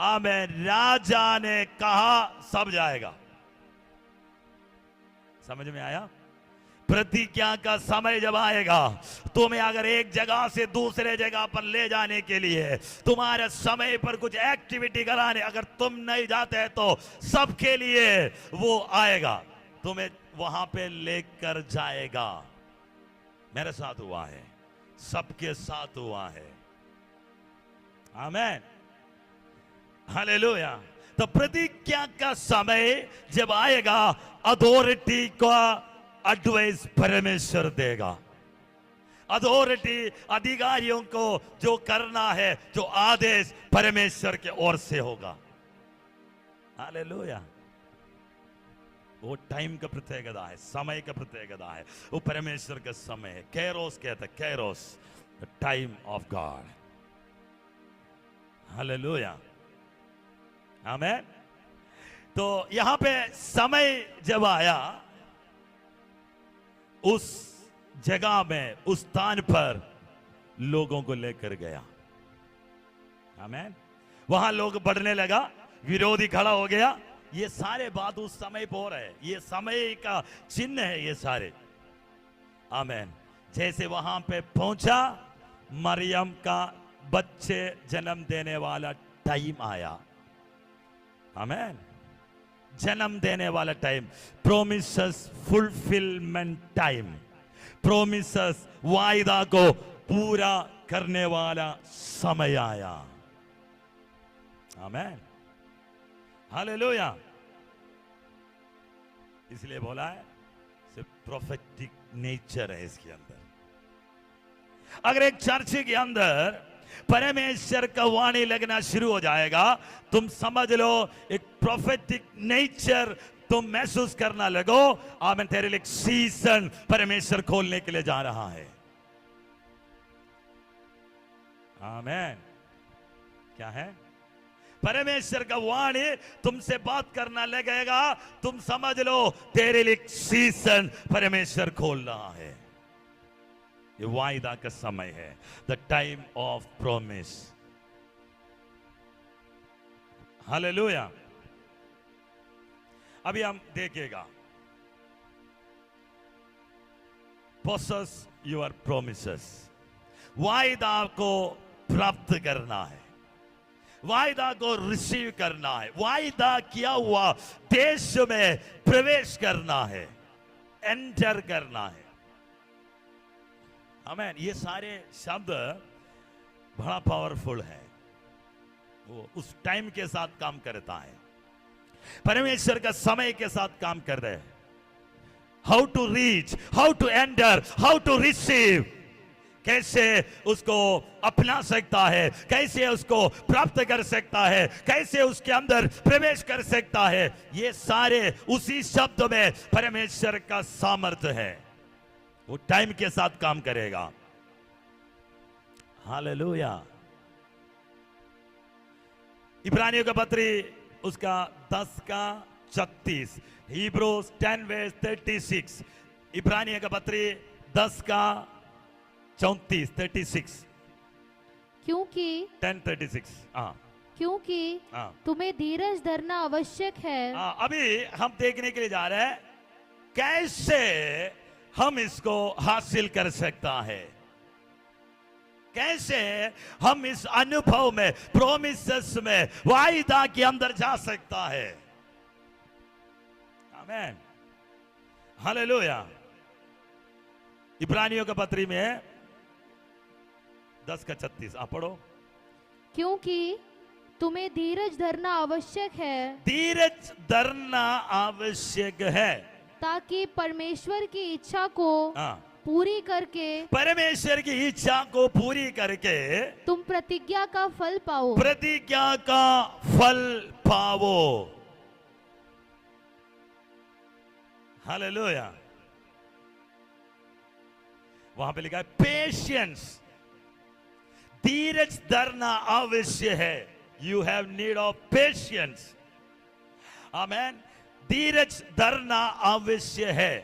आमीन राजा ने कहा सब जाएगा। समझ में आया? प्रतिज्ञा का समय जब आएगा, तुम्हें अगर एक जगह से दूसरे जगह पर ले जाने के लिए, तुम्हारे समय पर कुछ एक्टिविटी कराने अगर तुम नहीं जाते तो सबके लिए वो आएगा, तुम्हें वहां पे लेकर जाएगा। मेरे साथ हुआ है, सबके साथ हुआ है। आमीन, हालेलुया। तो प्रतिज्ञा का समय जब आएगा, अथॉरिटी का एडवाइस परमेश्वर देगा। अथॉरिटी अधिकारियों को जो करना है, जो आदेश परमेश्वर के ओर से होगा। हालेलुया। वो टाइम का प्रत्येकता है, समय का प्रत्येकता है, वो परमेश्वर का समय है। कैरोस कहते हैं, Carolus, the time of God. Hallelujah, आमीन। तो यहां पे समय जब आया, उस जगह में, उस स्थान पर लोगों को लेकर गया। आमीन। वहां लोग बढ़ने लगा, विरोधी खड़ा हो गया। ये सारे बात उस समय पर हो रहे हैं, ये समय का चिन्ह है ये सारे। आमीन। जैसे वहां पे पहुंचा, मरियम का बच्चे जन्म देने वाला टाइम आया। आमीन। जन्म देने वाला time, promises fulfilment time, promises वायदा को पूरा करने वाला समय आया। आमीन, हालेलुया। इसलिए बोला है सिर्फ प्रोफेटिक नेचर है इसके अंदर। अगर एक चर्च के अंदर परमेश्वर का वाणी लगना शुरू हो जाएगा, तुम समझ लो एक प्रोफेटिक नेचर तुम महसूस करना लगो। आमीन। तेरे लिए सीजन परमेश्वर खोलने के लिए जा रहा है। आमीन। क्या है? परमेश्वर का वाणी तुमसे बात करना लगेगा, तुम समझ लो तेरे लिए सीजन परमेश्वर खोल रहा है। ये वायदा का समय है, the time of promise. Hallelujah. अभी हम देखेगा, पोसेस योर प्रोमिसेस। वायदा को प्राप्त करना है, वायदा को रिसीव करना है, वायदा किया हुआ देश में प्रवेश करना है, एंटर करना है। आमीन। ये सारे शब्द बड़ा पावरफुल है, वो उस टाइम के साथ काम करता है, परमेश्वर का समय के साथ काम कर रहे हैं। How to reach, how to enter, how to receive, कैसे उसको अपना सकता है, कैसे उसको प्राप्त कर सकता है, कैसे उसके अंदर प्रवेश कर सकता है, ये सारे उसी शब्द में परमेश्वर का सामर्थ्य है। वो टाइम के साथ काम करेगा। हालेलुया। इब्रानियों का पत्री उसका 10 का 36, Hebrews 10:36, इब्रानियों का पत्री 10 का 34, 36, क्योंकि 10:36। हाँ क्योंकि हाँ तुम्हें धीरज धरना आवश्यक है। हाँ, अभी हम देखने के लिए जा रहे हैं कैसे हम इसको हासिल कर सकता है, कैसे हम इस अनुभव में, प्रोमिसेस में, वायदा के अंदर जा सकता है। आमीन, हालेलुया। इब्रानियों का पत्री में 10 का 36 आप पढ़ो। क्योंकि तुम्हें धीरज धरना आवश्यक है, धीरज धरना आवश्यक है, ताकि परमेश्वर की इच्छा को हाँ, पूरी करके परमेश्वर की इच्छा को पूरी करके तुम प्रतिज्ञा का फल पाओ। प्रतिज्ञा का फल पाओ। हालेलुया। वहां पे लिखा है पेशेंस, धीरज धरना अवश्य है। You have need of patience. Amen. धीरज धरना अवश्य है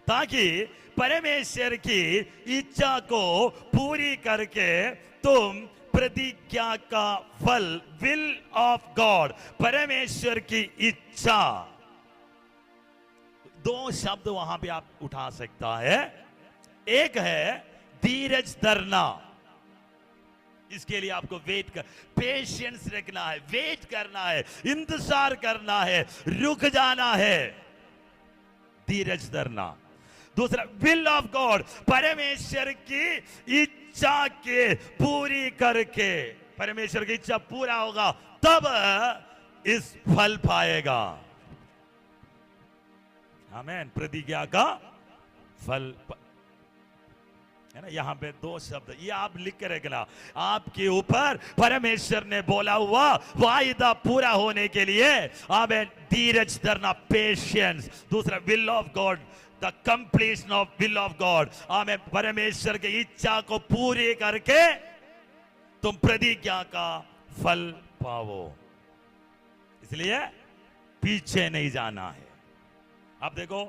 ताकि परमेश्वर की इच्छा को पूरी करके तुम प्रतिज्ञा का फल, विल ऑफ गॉड, परमेश्वर की इच्छा, 2 शब्द वहां पे आप उठा सकता है। एक है धीरज धरना, इसके लिए आपको वेट कर, पेशेंस रखना है, वेट करना है, इंतजार करना है, रुक जाना है, धीरज धरना। दूसरा विल ऑफ गॉड, परमेश्वर की इच्छा के पूरी करके, परमेश्वर की इच्छा पूरा होगा तब इस फल पाएगा। आमीन। प्रतिज्ञा का फल है ना। यहां पे 2 शब्द ये आप लिख के रखना, आपके ऊपर परमेश्वर ने बोला हुआ वायदा पूरा होने के लिए आमीन धीरज धरना, पेशेंस। दूसरा will of God, the completion of will of God, आमीन परमेश्वर की इच्छा को पूरी करके तुम प्रतिज्ञा का फल पाओ। इसलिए पीछे नहीं जाना है। आप देखो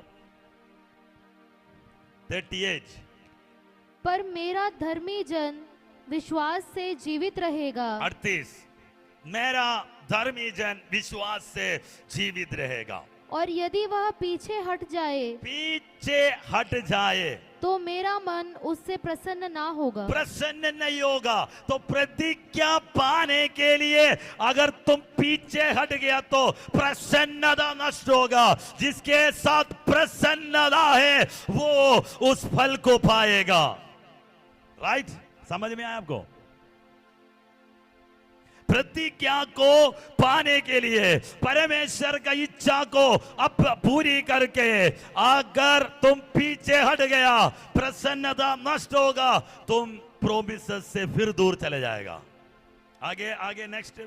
38, पर मेरा धर्मी जन विश्वास से जीवित रहेगा। 38, मेरा धर्मी जन विश्वास से जीवित रहेगा। और यदि वह पीछे हट जाए, पीछे हट जाए तो मेरा मन उससे प्रसन्न ना होगा। प्रसन्न नहीं होगा। तो प्रतिज्ञा पाने के लिए अगर तुम पीछे हट गया तो प्रसन्नता नष्ट होगा। जिसके साथ प्रसन्नता है वो उस फल को पाएगा। राइट, समझ में आया आपको? प्रतिज्ञा को पाने के लिए, परमेश्वर का इच्छा को अब पूरी करके अगर तुम पीछे हट गया, प्रसन्नता नष्ट होगा, तुम प्रोमिसेस से फिर दूर चले जाएगा। आगे आगे नेक्स्ट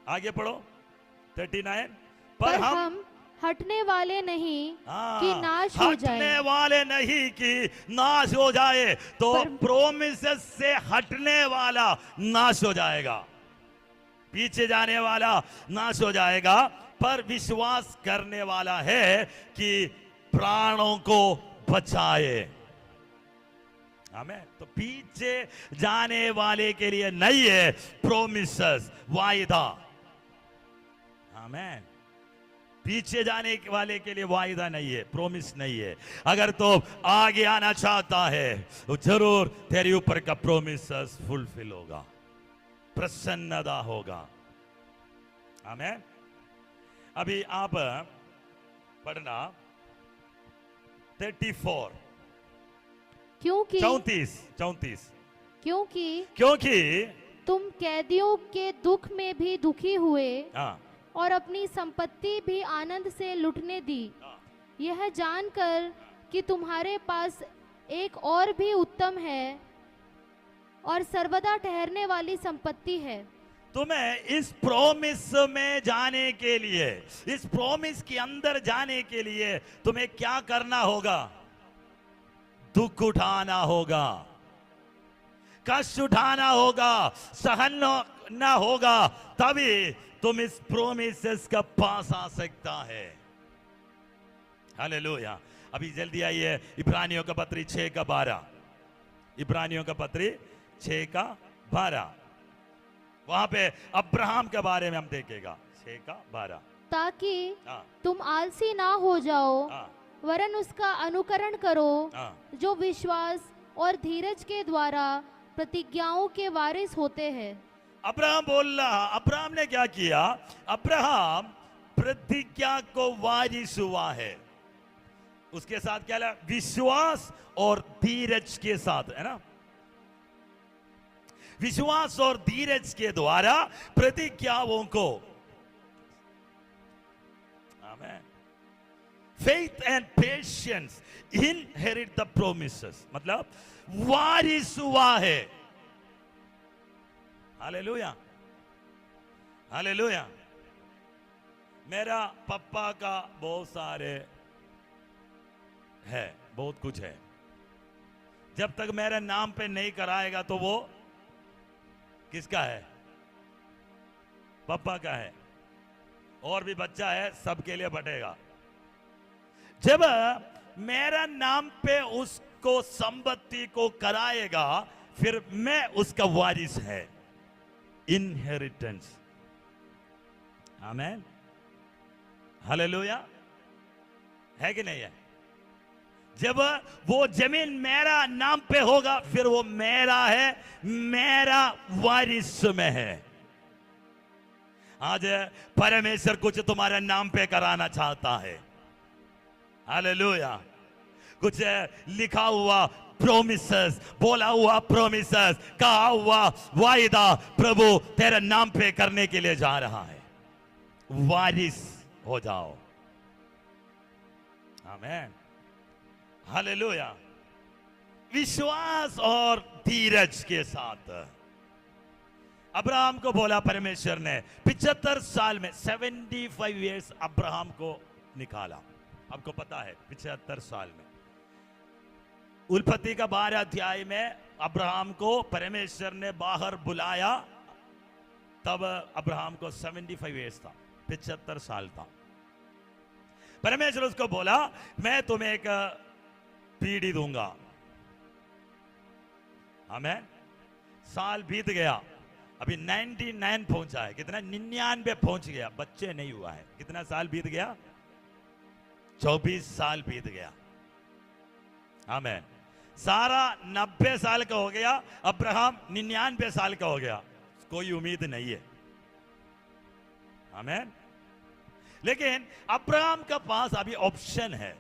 आगे पढ़ो 39। पर हम हटने वाले नहीं कि नाश हो जाए। हटने वाले नहीं कि नाश हो जाए। तो प्रोमिसेस से हटने वाला नाश हो जाएगा, पीछे जाने वाला नाश हो जाएगा, पर विश्वास करने वाला है कि प्राणों को बचाए। आमीन। तो पीछे जाने वाले के लिए नहीं है प्रोमिसेस, वायदा। आमीन। पीछे जाने वाले के लिए वायदा नहीं है, प्रोमिस नहीं है। अगर तो आगे आना चाहता है तो जरूर तेरे ऊपर का प्रोमिसेस फुलफिल होगा, प्रसन्नता होगा। आमीन। अभी आप पढ़ना 34, क्योंकि 34 क्योंकि तुम कैदियों के दुख में भी दुखी हुए और अपनी संपत्ति भी आनंद से लुटने दी, यह जानकर कि तुम्हारे पास एक और भी उत्तम है, और सर्वदा ठहरने वाली संपत्ति है। तुम्हें इस प्रॉमिस में जाने के लिए, इस प्रॉमिस के अंदर जाने के लिए तुम्हें क्या करना होगा? दुख उठाना होगा, कष्ट उठाना होगा, सहना होगा, तभी तुम इस प्रोमिसेस का पास आ सकता है। हालेलुया। अभी जल्दी आइए इब्रानियों का पत्री 6 का 12। इब्रानियों का पत्री 6 का 12, वहां पे अब्राहम के बारे में हम देखेगा। 6 का 12, ताकि हाँ, तुम आलसी ना हो जाओ, हाँ, वरन उसका अनुकरण करो, हाँ। जो विश्वास और धीरज के द्वारा प्रतिज्ञाओं के वारिस होते हैं। अब्राहम बोल रहा, अब्राहम ने क्या किया? अब्राहम प्रतिज्ञा को वारिस हुआ है। उसके साथ क्या लगा? विश्वास और धीरज के साथ, है ना? विश्वास और धीरज के द्वारा प्रतिज्ञाओं को, आमेन। Faith and patience inherit the promises, मतलब वारिस हुआ है। Hallelujah, hallelujah. मेरा पापा का बहुत सारे है, बहुत कुछ है। जब तक मेरे नाम पे नहीं कराएगा तो वो किसका है? पापा का है। और भी बच्चा है, सबके लिए बटेगा। जब मेरा नाम पे उसको संपत्ति को कराएगा, फिर मैं उसका वारिस है। इनहेरिटेंस, आमेन, हालेलुया, है कि नहीं है? जब वो जमीन मेरा नाम पे होगा, फिर वो मेरा है, मेरा वारिस में है। आज परमेश्वर कुछ तुम्हारे नाम पे कराना चाहता है। हालेलुया। कुछ लिखा हुआ प्रोमिसेस, बोला हुआ प्रोमिसेस, कहा हुआ वायदा प्रभु तेरे नाम पे करने के लिए जा रहा है। वारिस हो जाओ। आमेन, हालेलुया। विश्वास और धीरज के साथ अब्राहम को बोला परमेश्वर ने। 75 साल में 75 इयर्स अब्राहम को निकाला। आपको पता है 75 साल में उत्पत्ति का 12 अध्याय में अब्राहम को परमेश्वर ने बाहर बुलाया, तब अब्राहम को 75 इयर्स था, 75 साल था। परमेश्वर उसको बोला मैं तुम्हें एक पीढ़ी दूंगा। हमें साल बीत गया, अभी 99 पहुंचा है। कितना? 99 पहुंच गया, बच्चे नहीं हुआ है। कितना साल बीत गया? 24 साल बीत गया। आमेन। सारा 90 साल का हो गया, अब्राहम 99 साल का हो गया। कोई उम्मीद नहीं है। आमेन। लेकिन अब्राहम का पास अभी ऑप्शन है।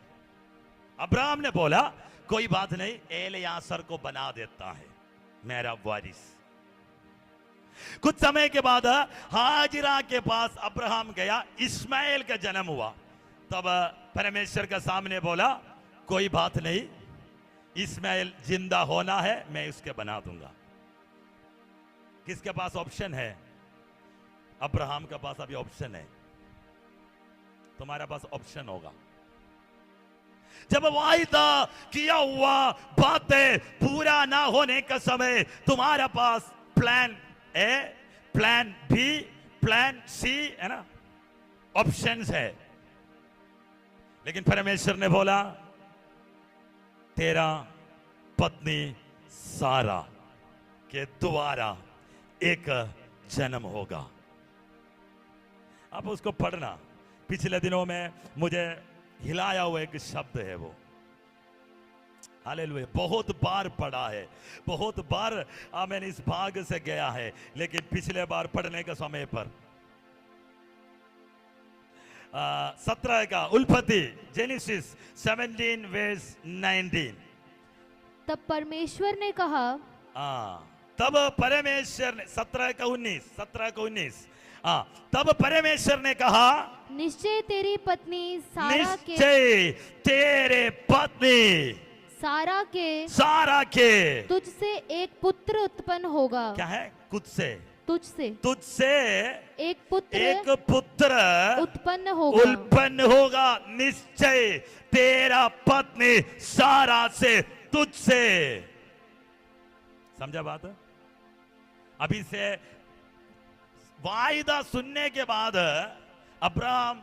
अब्राहम ने बोला कोई बात नहीं, एलियासर को बना देता है मेरा वारिस। कुछ समय के बाद हाजिरा के पास अब्राहम गया, इस्माइल का जन्म हुआ। तब परमेश्वर के सामने बोला कोई बात नहीं, इस्माइल जिंदा होना है, मैं उसके बना दूंगा। किसके पास ऑप्शन है? अब्राहम के पास अभी ऑप्शन है। तुम्हारे पास ऑप्शन होगा। जब वायदा किया हुआ बातें पूरा ना होने का समय, तुम्हारे पास plan A, plan B, plan C, है ना, ऑप्शंस है। लेकिन परमेश्वर ने बोला तेरा पत्नी सारा के द्वारा एक जन्म होगा। आप उसको पढ़ना। पिछले दिनों में मुझे हिलाया हुआ एक शब्द है वो। हालेलुया। बहुत बार पढ़ा है, बहुत बार मैंने इस भाग से गया है, लेकिन पिछले बार पढ़ने के समय पर 17 का उत्पत्ति, जेनेसिस 17 वर्स 19। तब परमेश्वर ने कहा, तब परमेश्वर ने 17 का 19 तब परमेश्वर ने कहा निश्चय तेरी पत्नी सारा के निश्चय तेरे पत्नी सारा के तुझसे एक पुत्र उत्पन्न होगा। क्या है? तुझसे तुझसे एक पुत्र उत्पन्न होगा। निश्चय तेरा पत्नी सारा से तुझसे। समझा बात? अभी से वायदा सुनने के बाद अब्राहम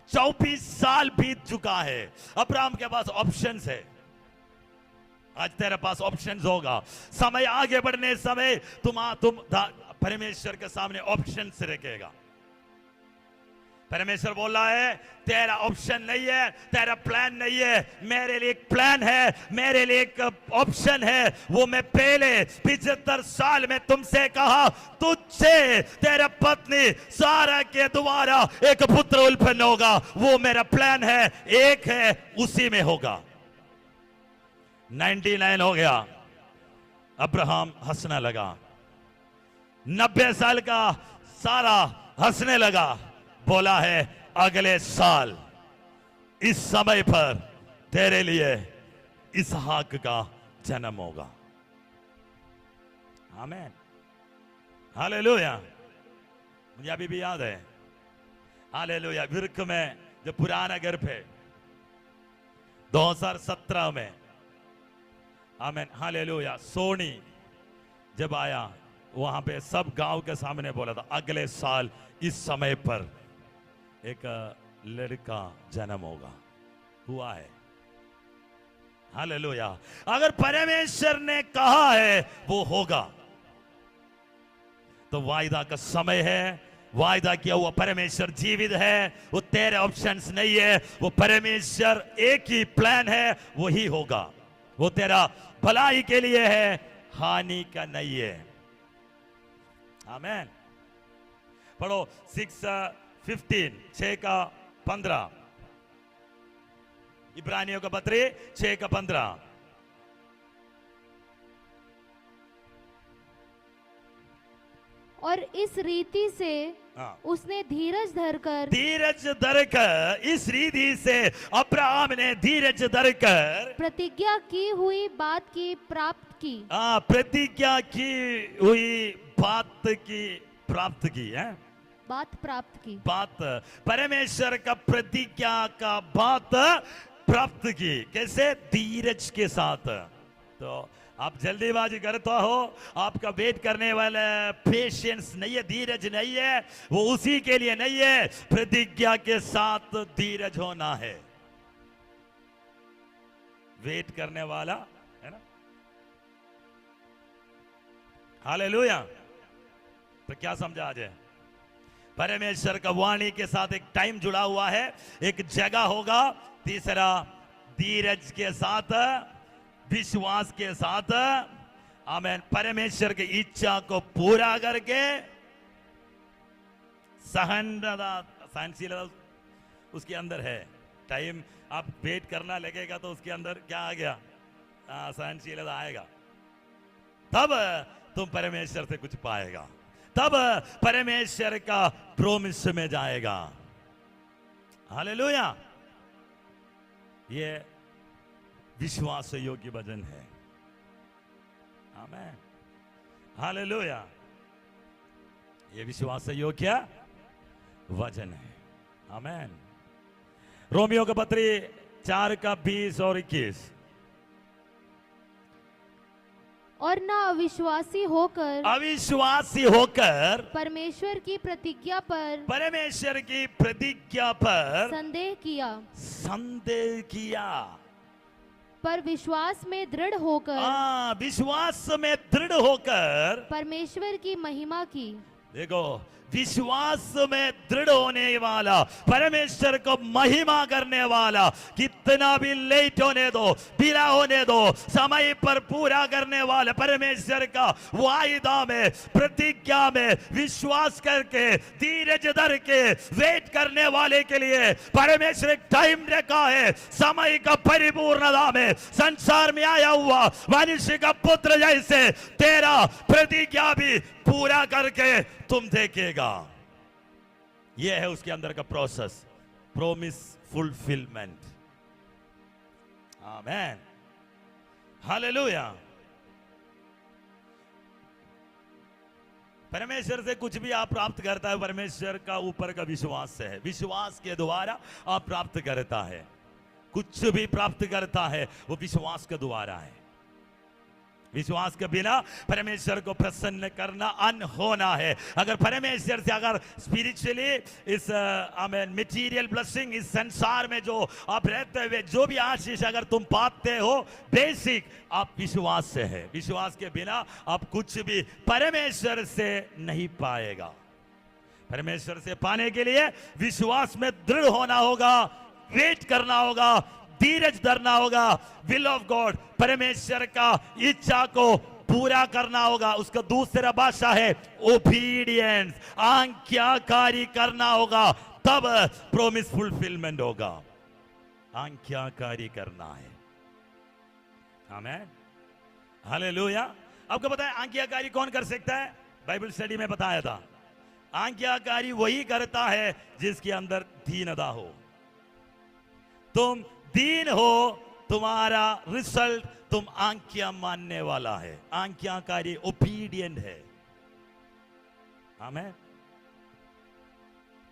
24 साल बीत चुका है। अब्राहम के पास ऑप्शंस है। आज तेरे पास ऑप्शंस होगा। समय आगे बढ़ने समय तुम परमेश्वर के सामने ऑप्शंस रखेगा। परमेश्वर बोल रहा है तेरा ऑप्शन नहीं है, तेरा प्लान नहीं है, मेरे लिए एक प्लान है, मेरे लिए एक ऑप्शन है। वो मैं पहले 75 साल में तुमसे कहा, तुझसे तेरा पत्नी सारा के द्वारा एक पुत्र उत्पन्न होगा। वो मेरा प्लान है, एक है, उसी में होगा। 99 हो गया। अब्राहम हंसने लगा। 90 साल का सारा हंसने लगा। बोला है अगले साल इस समय पर तेरे लिए इसहाक का जन्म होगा। आमीन, हालेलुया। मुझे अभी भी याद है, हालेलुया, विर्क में जो पुराना घर पे 2017 में, आमीन, हालेलुया, सोनी जब आया वहां पे सब गांव के सामने बोला था अगले साल इस समय पर एक लड़का जन्म होगा। हुआ है, हालेलुया। अगर परमेश्वर ने कहा है वो होगा, तो वायदा का समय है। वायदा किया हुआ परमेश्वर जीवित है। वो तेरे ऑप्शंस नहीं है, वो परमेश्वर एक ही प्लान है, वही होगा। वो तेरा भलाई के लिए है, हानि का नहीं है। आमीन। पढ़ो 6:15, 6:15, इब्रानियों का पत्री 6:15। और इस रीति से उसने धीरज धरकर इस रीति से अब्राहम ने धीरज धरकर प्रतिज्ञा की हुई बात की प्राप्त की। प्रतिज्ञा की हुई बात की प्राप्त की है। बात प्राप्त की, बात परमेश्वर का प्रतिज्ञा का बात प्राप्त की। कैसे? धीरज के साथ। तो आप जल्दीबाजी करता हो, आपका वेट करने वाला पेशेंस नहीं है, धीरज नहीं है, वो उसी के लिए नहीं है। प्रतिज्ञा के साथ धीरज होना है। वेट करने वाला है ना। हालेलुया। तो क्या समझा आज? परमेश्वर का वाणी के साथ एक टाइम जुड़ा हुआ है, एक जगह होगा। तीसरा, धीरज के साथ, विश्वास के साथ, आमीन, परमेश्वर की इच्छा को पूरा करके सहनशीलता उसके अंदर है। टाइम आप वेट करना लगेगा तो उसके अंदर क्या आ गया? सहनशीलता आएगा। तब तुम परमेश्वर से कुछ पाएगा, तब परमेश्वर का प्रोमिस में जाएगा। हालेलुया। ये विश्वास योग्य वचन है। आमीन, हालेलुया। ये विश्वास योग्य वचन है। आमीन। रोमियो का पत्री 4:20 और 21। और ना अविश्वासी होकर परमेश्वर की प्रतिज्ञा पर संदेह किया, पर विश्वास में दृढ़ होकर परमेश्वर की महिमा की। देखो, विश्वास में दृढ़ होने वाला, परमेश्वर को महिमा करने वाला, कितना भी लेट होने दो, बिना होने दो, समय पर पूरा करने वाला, परमेश्वर का वायदा में, प्रतिज्ञा में विश्वास करके, धीरज धर के वेट करने वाले के लिए परमेश्वर एक टाइम रखा है। समय का परिपूर्णता में संसार में आया हुआ मनुष्य का पुत्र जैसे तेरा प्रतिज्ञा भी पूरा करके तुम देखेगा। यह है उसके अंदर का प्रोसेस, प्रोमिस फुलफिलमेंट। आमीन, हालेलुया। परमेश्वर से कुछ भी आप प्राप्त करता है, परमेश्वर का ऊपर का विश्वास से है। विश्वास के द्वारा आप प्राप्त करता है। कुछ भी प्राप्त करता है वो विश्वास के द्वारा है। विश्वास के बिना परमेश्वर को प्रसन्न करना अनहोना है। अगर परमेश्वर से अगर स्पिरिचुअली इस आमेन मटेरियल ब्लेसिंग इस संसार में जो आप रहते हुए जो भी आशीष अगर तुम पाते हो, बेसिक आप विश्वास से है। विश्वास के बिना आप कुछ भी परमेश्वर से नहीं पाएगा। परमेश्वर से पाने के लिए विश्वास में दृढ़ होना होगा, वेट करना होगा, धीरज धरना होगा। विल ऑफ गॉड, परमेश्वर का इच्छा को पूरा करना होगा। उसका दूसरा भाषा है ओबीडियंस, आज्ञाकारी करना होगा, तब प्रॉमिस फुलफिलमेंट होगा। आज्ञाकारी करना है। आमेन, हालेलुया। आपको पता है आज्ञाकारी कौन कर सकता है? बाइबल स्टडी में बताया था, आज्ञाकारी वही करता है जिसके अंदर दीनता हो। तुम दीन हो, तुम्हारा रिजल्ट तुम आज्ञा मानने वाला है। आज्ञाकारी ओबीडिएंट है। आमेन।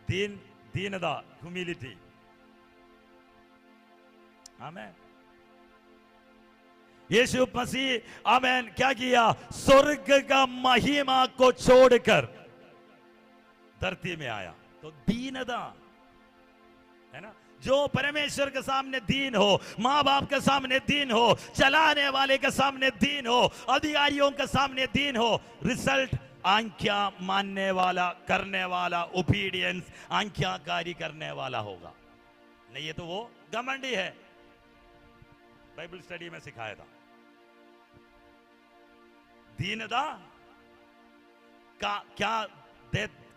दीनता, ह्यूमिलिटी। आमेन। यीशु मसीह आमेन क्या किया? स्वर्ग का महिमा को छोड़कर धरती में आया। तो दीनता है ना। जो परमेश्वर के सामने दीन हो, माँ बाप के सामने दीन हो, चलाने वाले के सामने दीन हो, अधिकारियों के सामने दीन हो, रिजल्ट आज्ञा मानने वाला, करने वाला, ओबीडियंस, आज्ञाकारी करने वाला होगा। नहीं ये तो वो घमंडी है। बाइबल स्टडी में सिखाया था दीनता का क्या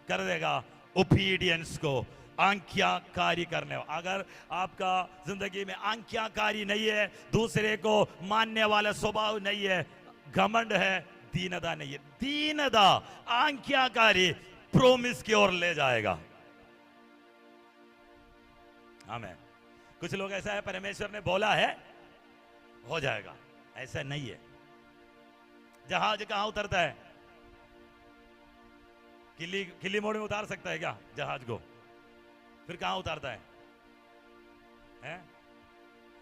कर देगा? ओबीडियंस को, आज्ञाकारी करने। अगर आपका जिंदगी में आज्ञाकारी नहीं है, दूसरे को मानने वाला स्वभाव नहीं है, घमंड है, दीनता नहीं है। दीनता आज्ञाकारी प्रॉमिस की ओर ले जाएगा। आमेन। कुछ लोग ऐसा है, परमेश्वर ने बोला है हो जाएगा, ऐसा नहीं है। जहाज कहां उतरता है? किली मोड़ में उतार सकता है क्या जहाज को? फिर कहां उतारता है?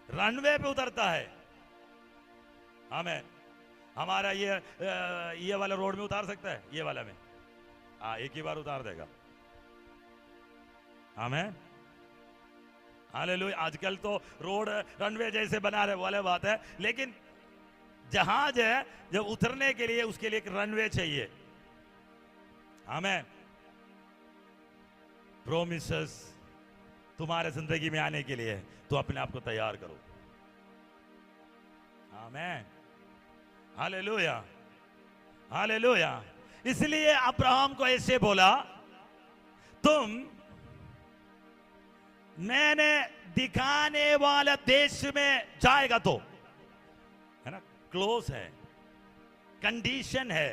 रनवे पे उतरता है। हमें हमारा ये वाला रोड में उतार सकता है? ये वाला में एक ही बार उतार देगा। हमें हालेलुया। आजकल तो रोड रनवे जैसे बना रहे वाले बात है, लेकिन जहाज है जब उतरने के लिए उसके लिए एक रनवे चाहिए। हमें प्रोमिसेस तुम्हारे जिंदगी में आने के लिए तो अपने आप को तैयार करो। आमेन, हालेलुया, हालेलुया। इसलिए अब्राहम को ऐसे बोला, तुम मैंने दिखाने वाला देश में जाएगा तो, है ना, क्लोज है, कंडीशन है,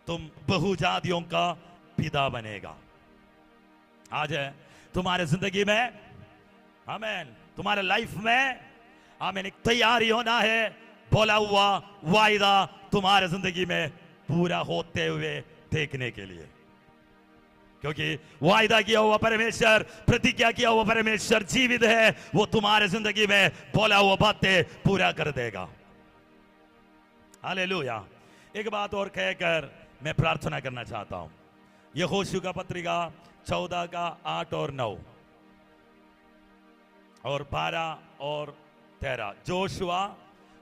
तुम बहुजातियों का पिता बनेगा। आज है तुम्हारे जिंदगी में, आमेन, तुम्हारे लाइफ में, आमेन, एक तैयारी होना है। बोला हुआ वायदा तुम्हारे जिंदगी में पूरा होते हुए देखने के लिए, क्योंकि वायदा किया हुआ परमेश्वर, प्रतिज्ञा किया हुआ परमेश्वर जीवित है। वो तुम्हारे जिंदगी में बोला हुआ बातें पूरा कर देगा। हालेलुया। एक बात और कहकर मैं प्रार्थना करना चाहता हूं। यहोशू का पत्रिका 14 का 8 और 9 और 12 और 13, जोशुआ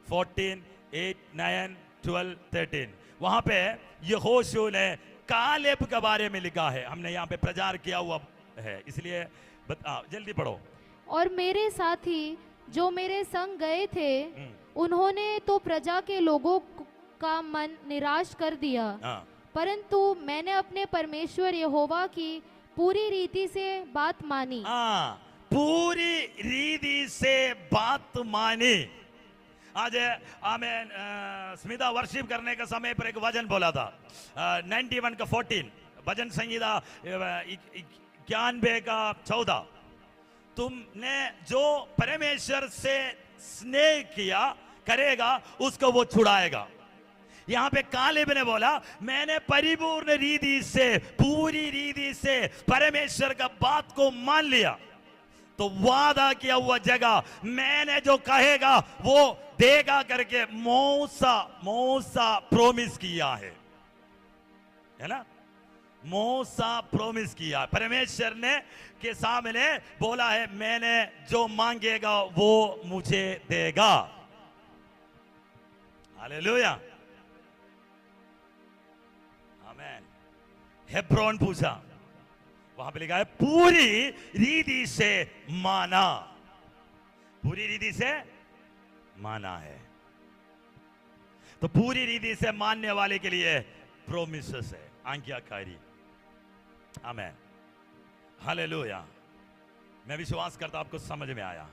14, 8, 9, 12, 13, वहां पे यहोशू ने कालेब के बारे में लिखा है। हमने यहाँ पे प्रचार किया हुआ है, इसलिए जल्दी पढ़ो। और मेरे साथी जो मेरे संग गए थे, उन्होंने तो प्रजा के लोगों का मन निराश कर दिया, परंतु मैंने अपने परमेश्वर यहोवा की पूरी रीति से बात मानी। पूरी रीति से बात मानी। आज आमेन। स्मिता वर्शिप करने के समय पर एक वचन बोला था, 91 का 14, भजन संगीता 91 का 14। तुमने जो परमेश्वर से स्नेह किया करेगा उसको वो छुड़ाएगा। यहां पे कालेब ने बोला मैंने परिपूर्ण रीति से, पूरी रीति से परमेश्वर का बात को मान लिया, तो वादा किया हुआ जगह मैंने जो कहेगा वो देगा करके मूसा प्रॉमिस किया है ना, मूसा प्रॉमिस किया। परमेश्वर ने के सामने बोला है मैंने जो मांगेगा वो मुझे देगा। हालेलुया, आमीन। हेब्रोन पूछा, वहां पे लिखा है पूरी रीति से माना, पूरी रीति से माना है। तो पूरी रीति से मानने वाले के लिए प्रोमिसेस है, आज्ञाकारी। आमीन, हालेलुया। मैं विश्वास करता आपको समझ में आया।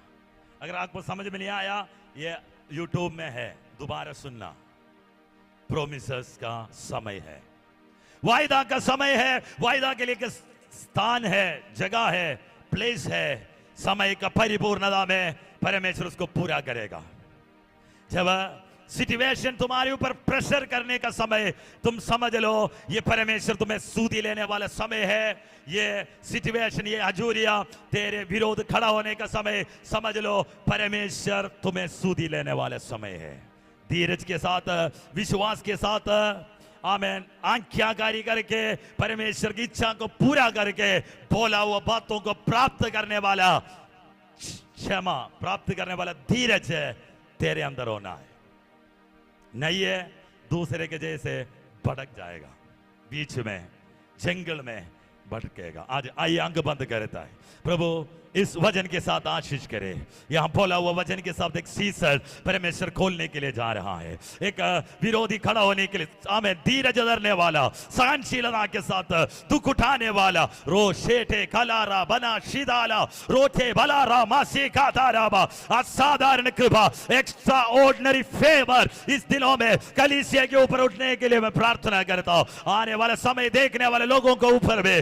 अगर आपको समझ में नहीं आया, ये यूट्यूब में है, दोबारा सुनना। प्रोमिसेस का समय है, वायदा का समय है। वायदा के लिए स्थान है, जगह है, प्लेस है। समय का परिपूर्णता में परमेश्वर उसको पूरा करेगा। जब सिचुएशन तुम्हारे ऊपर प्रेशर करने का समय, तुम समझ लो ये परमेश्वर तुम्हें सूदी लेने वाला समय है। ये सिचुएशन, ये हजूरिया तेरे विरोध खड़ा होने का समय, समझ लो परमेश्वर तुम्हें सूदी लेने वाला समय है। धीरज के साथ, विश्वास के साथ, आमीन, आज्ञाकारी करके परमेश्वर की इच्छा को पूरा करके बोला हुआ बातों को प्राप्त करने वाला, क्षमा प्राप्त करने वाला धीरज है तेरे अंदर होना है। नहीं है दूसरे के जैसे भटक जाएगा, बीच में जंगल में भटकेगा। आज आइए अंग बंद करता है। प्रभु इस वचन के साथ आशीष करे। यहां बोला हुआ वचन के साथ एक सीसर परमेश्वर खोलने के लिए जा रहा है, एक विरोधी खड़ा होने के लिए। आमीन, धीरज धरने वाला, सहनशीलता के साथ दुख उठाने वाला, रो शेठे कलारा बना शिदाला रोटे बलारा मासी का दाराबा, असाधारण कृपा, एक्स्ट्रा ऑर्डिनरी फेवर इस दिनों में कलीसिया के ऊपर उठने के लिए मैं प्रार्थना करता हूं। आने वाला समय देखने वाले लोगों को ऊपर में,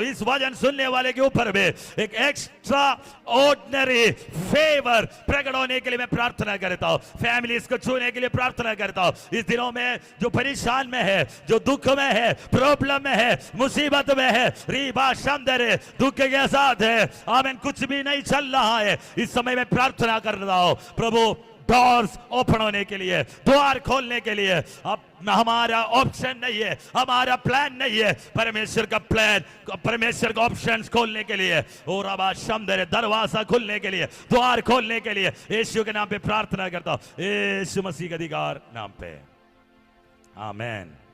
इस वचन सुनने वाले के ऊपर में एक एक्स्ट्रा ऑर्डिनरी फेवर प्रकट होने के लिए मैं प्रार्थना करता हूं। फैमिलीज को छूने के लिए प्रार्थना करता हूं। इस दिनों में जो परेशान में है, जो दुख में है, प्रॉब्लम में है, मुसीबत में है, रीबा शंदर है, दुख के साथ है, आमीन, कुछ भी नहीं चल रहा है, इस समय में प्रार्थना कर रहा हूं प्रभु डोर्स ओपन होने के लिए, द्वार खोलने के लिए। अब हमारा ऑप्शन नहीं है, हमारा प्लान नहीं है, परमेश्वर का प्लान, परमेश्वर का ऑप्शंस खोलने के लिए, और अब शमदर दरवाजा खोलने के लिए, द्वार खोलने के लिए यीशु के नाम पे प्रार्थना करता हूं, यीशु मसीह के अधिकार नाम पे, आमीन।